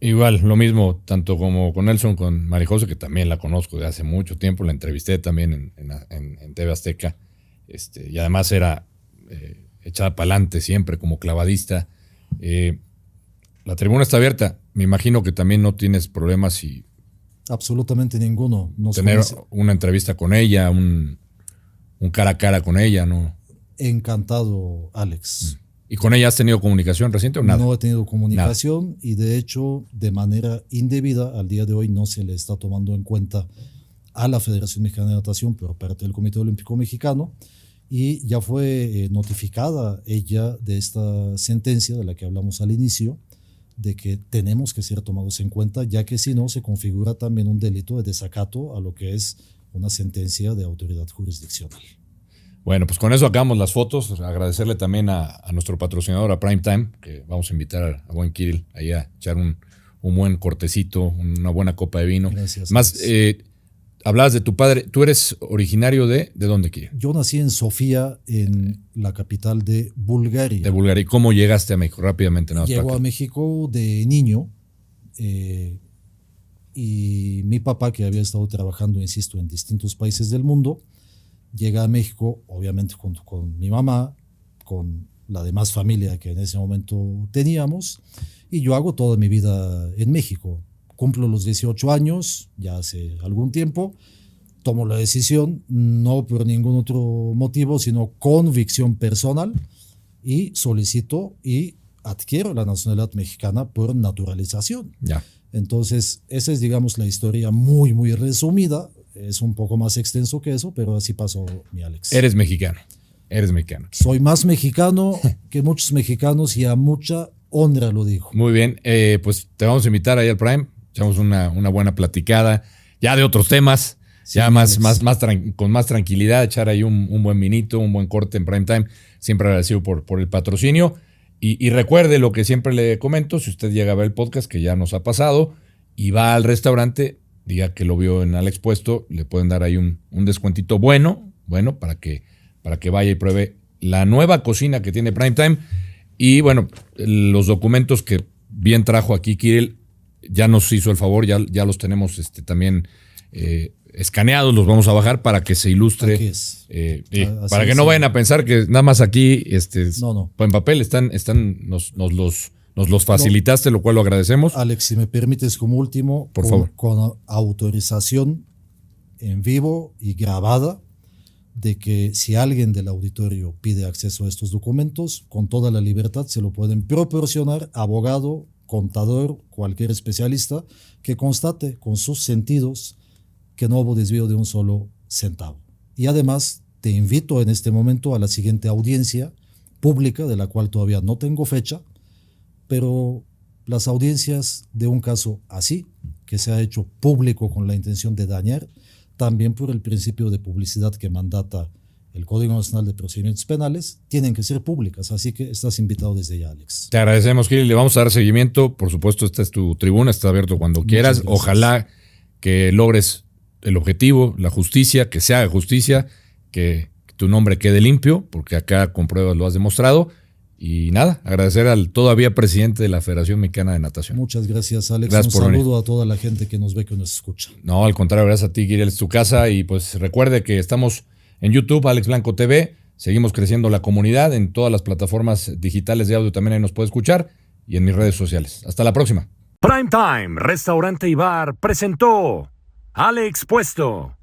Igual, lo mismo, tanto como con Nelson, con María José, que también la conozco de hace mucho tiempo, la entrevisté también en TV Azteca, y además era echada para adelante siempre como clavadista. La tribuna está abierta, me imagino que también no tienes problemas y absolutamente ninguno. Tener una entrevista con ella, un cara a cara con ella, ¿no? Encantado, Alex. ¿Y con ella has tenido comunicación reciente o nada? No he tenido comunicación y de hecho de manera indebida al día de hoy no se le está tomando en cuenta a la Federación Mexicana de Natación por parte del Comité Olímpico Mexicano, y ya fue notificada ella de esta sentencia de la que hablamos al inicio, de que tenemos que ser tomados en cuenta, ya que si no se configura también un delito de desacato a lo que es una sentencia de autoridad jurisdiccional. Bueno, pues con eso acabamos las fotos. Agradecerle también a nuestro patrocinador, a Prime Time, que vamos a invitar a buen Kirill ahí a echar un buen cortecito, una buena copa de vino. Gracias. Más, hablabas de tu padre. ¿Tú eres originario de dónde, Kirill? Yo nací en Sofía, en la capital de Bulgaria. De Bulgaria. ¿Y cómo llegaste a México? Rápidamente. Llego a México de niño, y mi papá, que había estado trabajando, insisto, en distintos países del mundo, llega a México, obviamente junto con mi mamá, con la demás familia que en ese momento teníamos, y yo hago toda mi vida en México. Cumplo los 18 años, ya hace algún tiempo, tomo la decisión, no por ningún otro motivo, sino convicción personal, y solicito y adquiero la nacionalidad mexicana por naturalización. Ya. Entonces, esa es, digamos, la historia muy, muy resumida. Es un poco más extenso que eso, pero así pasó, mi Alex. Eres mexicano. Eres mexicano. Soy más mexicano que muchos mexicanos y a mucha honra lo digo. Muy bien, pues te vamos a invitar ahí al Prime, echamos una buena platicada, ya de otros temas, Sí, ya Alex. con más tranquilidad, echar ahí un buen vinito, un buen corte en Prime Time, siempre agradecido por el patrocinio. Y recuerde lo que siempre le comento, si usted llega a ver el podcast, que ya nos ha pasado, y va al restaurante, diga que lo vio en Alex Puesto, le pueden dar ahí un descuentito bueno, para que vaya y pruebe la nueva cocina que tiene Prime Time. Y bueno, los documentos que bien trajo aquí Kirill, ya nos hizo el favor, ya los tenemos también escaneados, los vamos a bajar para que se ilustre. Aquí es. Para que no vayan a pensar que nada más aquí No. en papel nos los facilitaste, lo cual lo agradecemos. Alex, si me permites como último, Por favor. con autorización en vivo y grabada, de que si alguien del auditorio pide acceso a estos documentos, con toda la libertad se lo pueden proporcionar abogado, contador, cualquier especialista que constate con sus sentidos que no hubo desvío de un solo centavo. Y además te invito en este momento a la siguiente audiencia pública, de la cual todavía no tengo fecha, pero las audiencias de un caso así, que se ha hecho público con la intención de dañar, también por el principio de publicidad que mandata el Código Nacional de Procedimientos Penales, tienen que ser públicas. Así que estás invitado desde ya, Alex. Te agradecemos, Kirill, le vamos a dar seguimiento. Por supuesto, esta es tu tribuna, está abierto cuando quieras. Gracias. Ojalá que logres el objetivo, la justicia, que se haga justicia, que tu nombre quede limpio, porque acá con pruebas lo has demostrado. Y nada, agradecer al todavía presidente de la Federación Mexicana de Natación. Muchas gracias, Alex. Gracias Un por saludo a toda la gente que nos ve, que nos escucha. No, al contrario, gracias a ti, Kirill, es tu casa. Y pues recuerde que estamos en YouTube, Alex Blanco TV. Seguimos creciendo la comunidad en todas las plataformas digitales de audio. También ahí nos puede escuchar y en mis redes sociales. Hasta la próxima. Prime Time, restaurante y bar presentó Alex Puesto.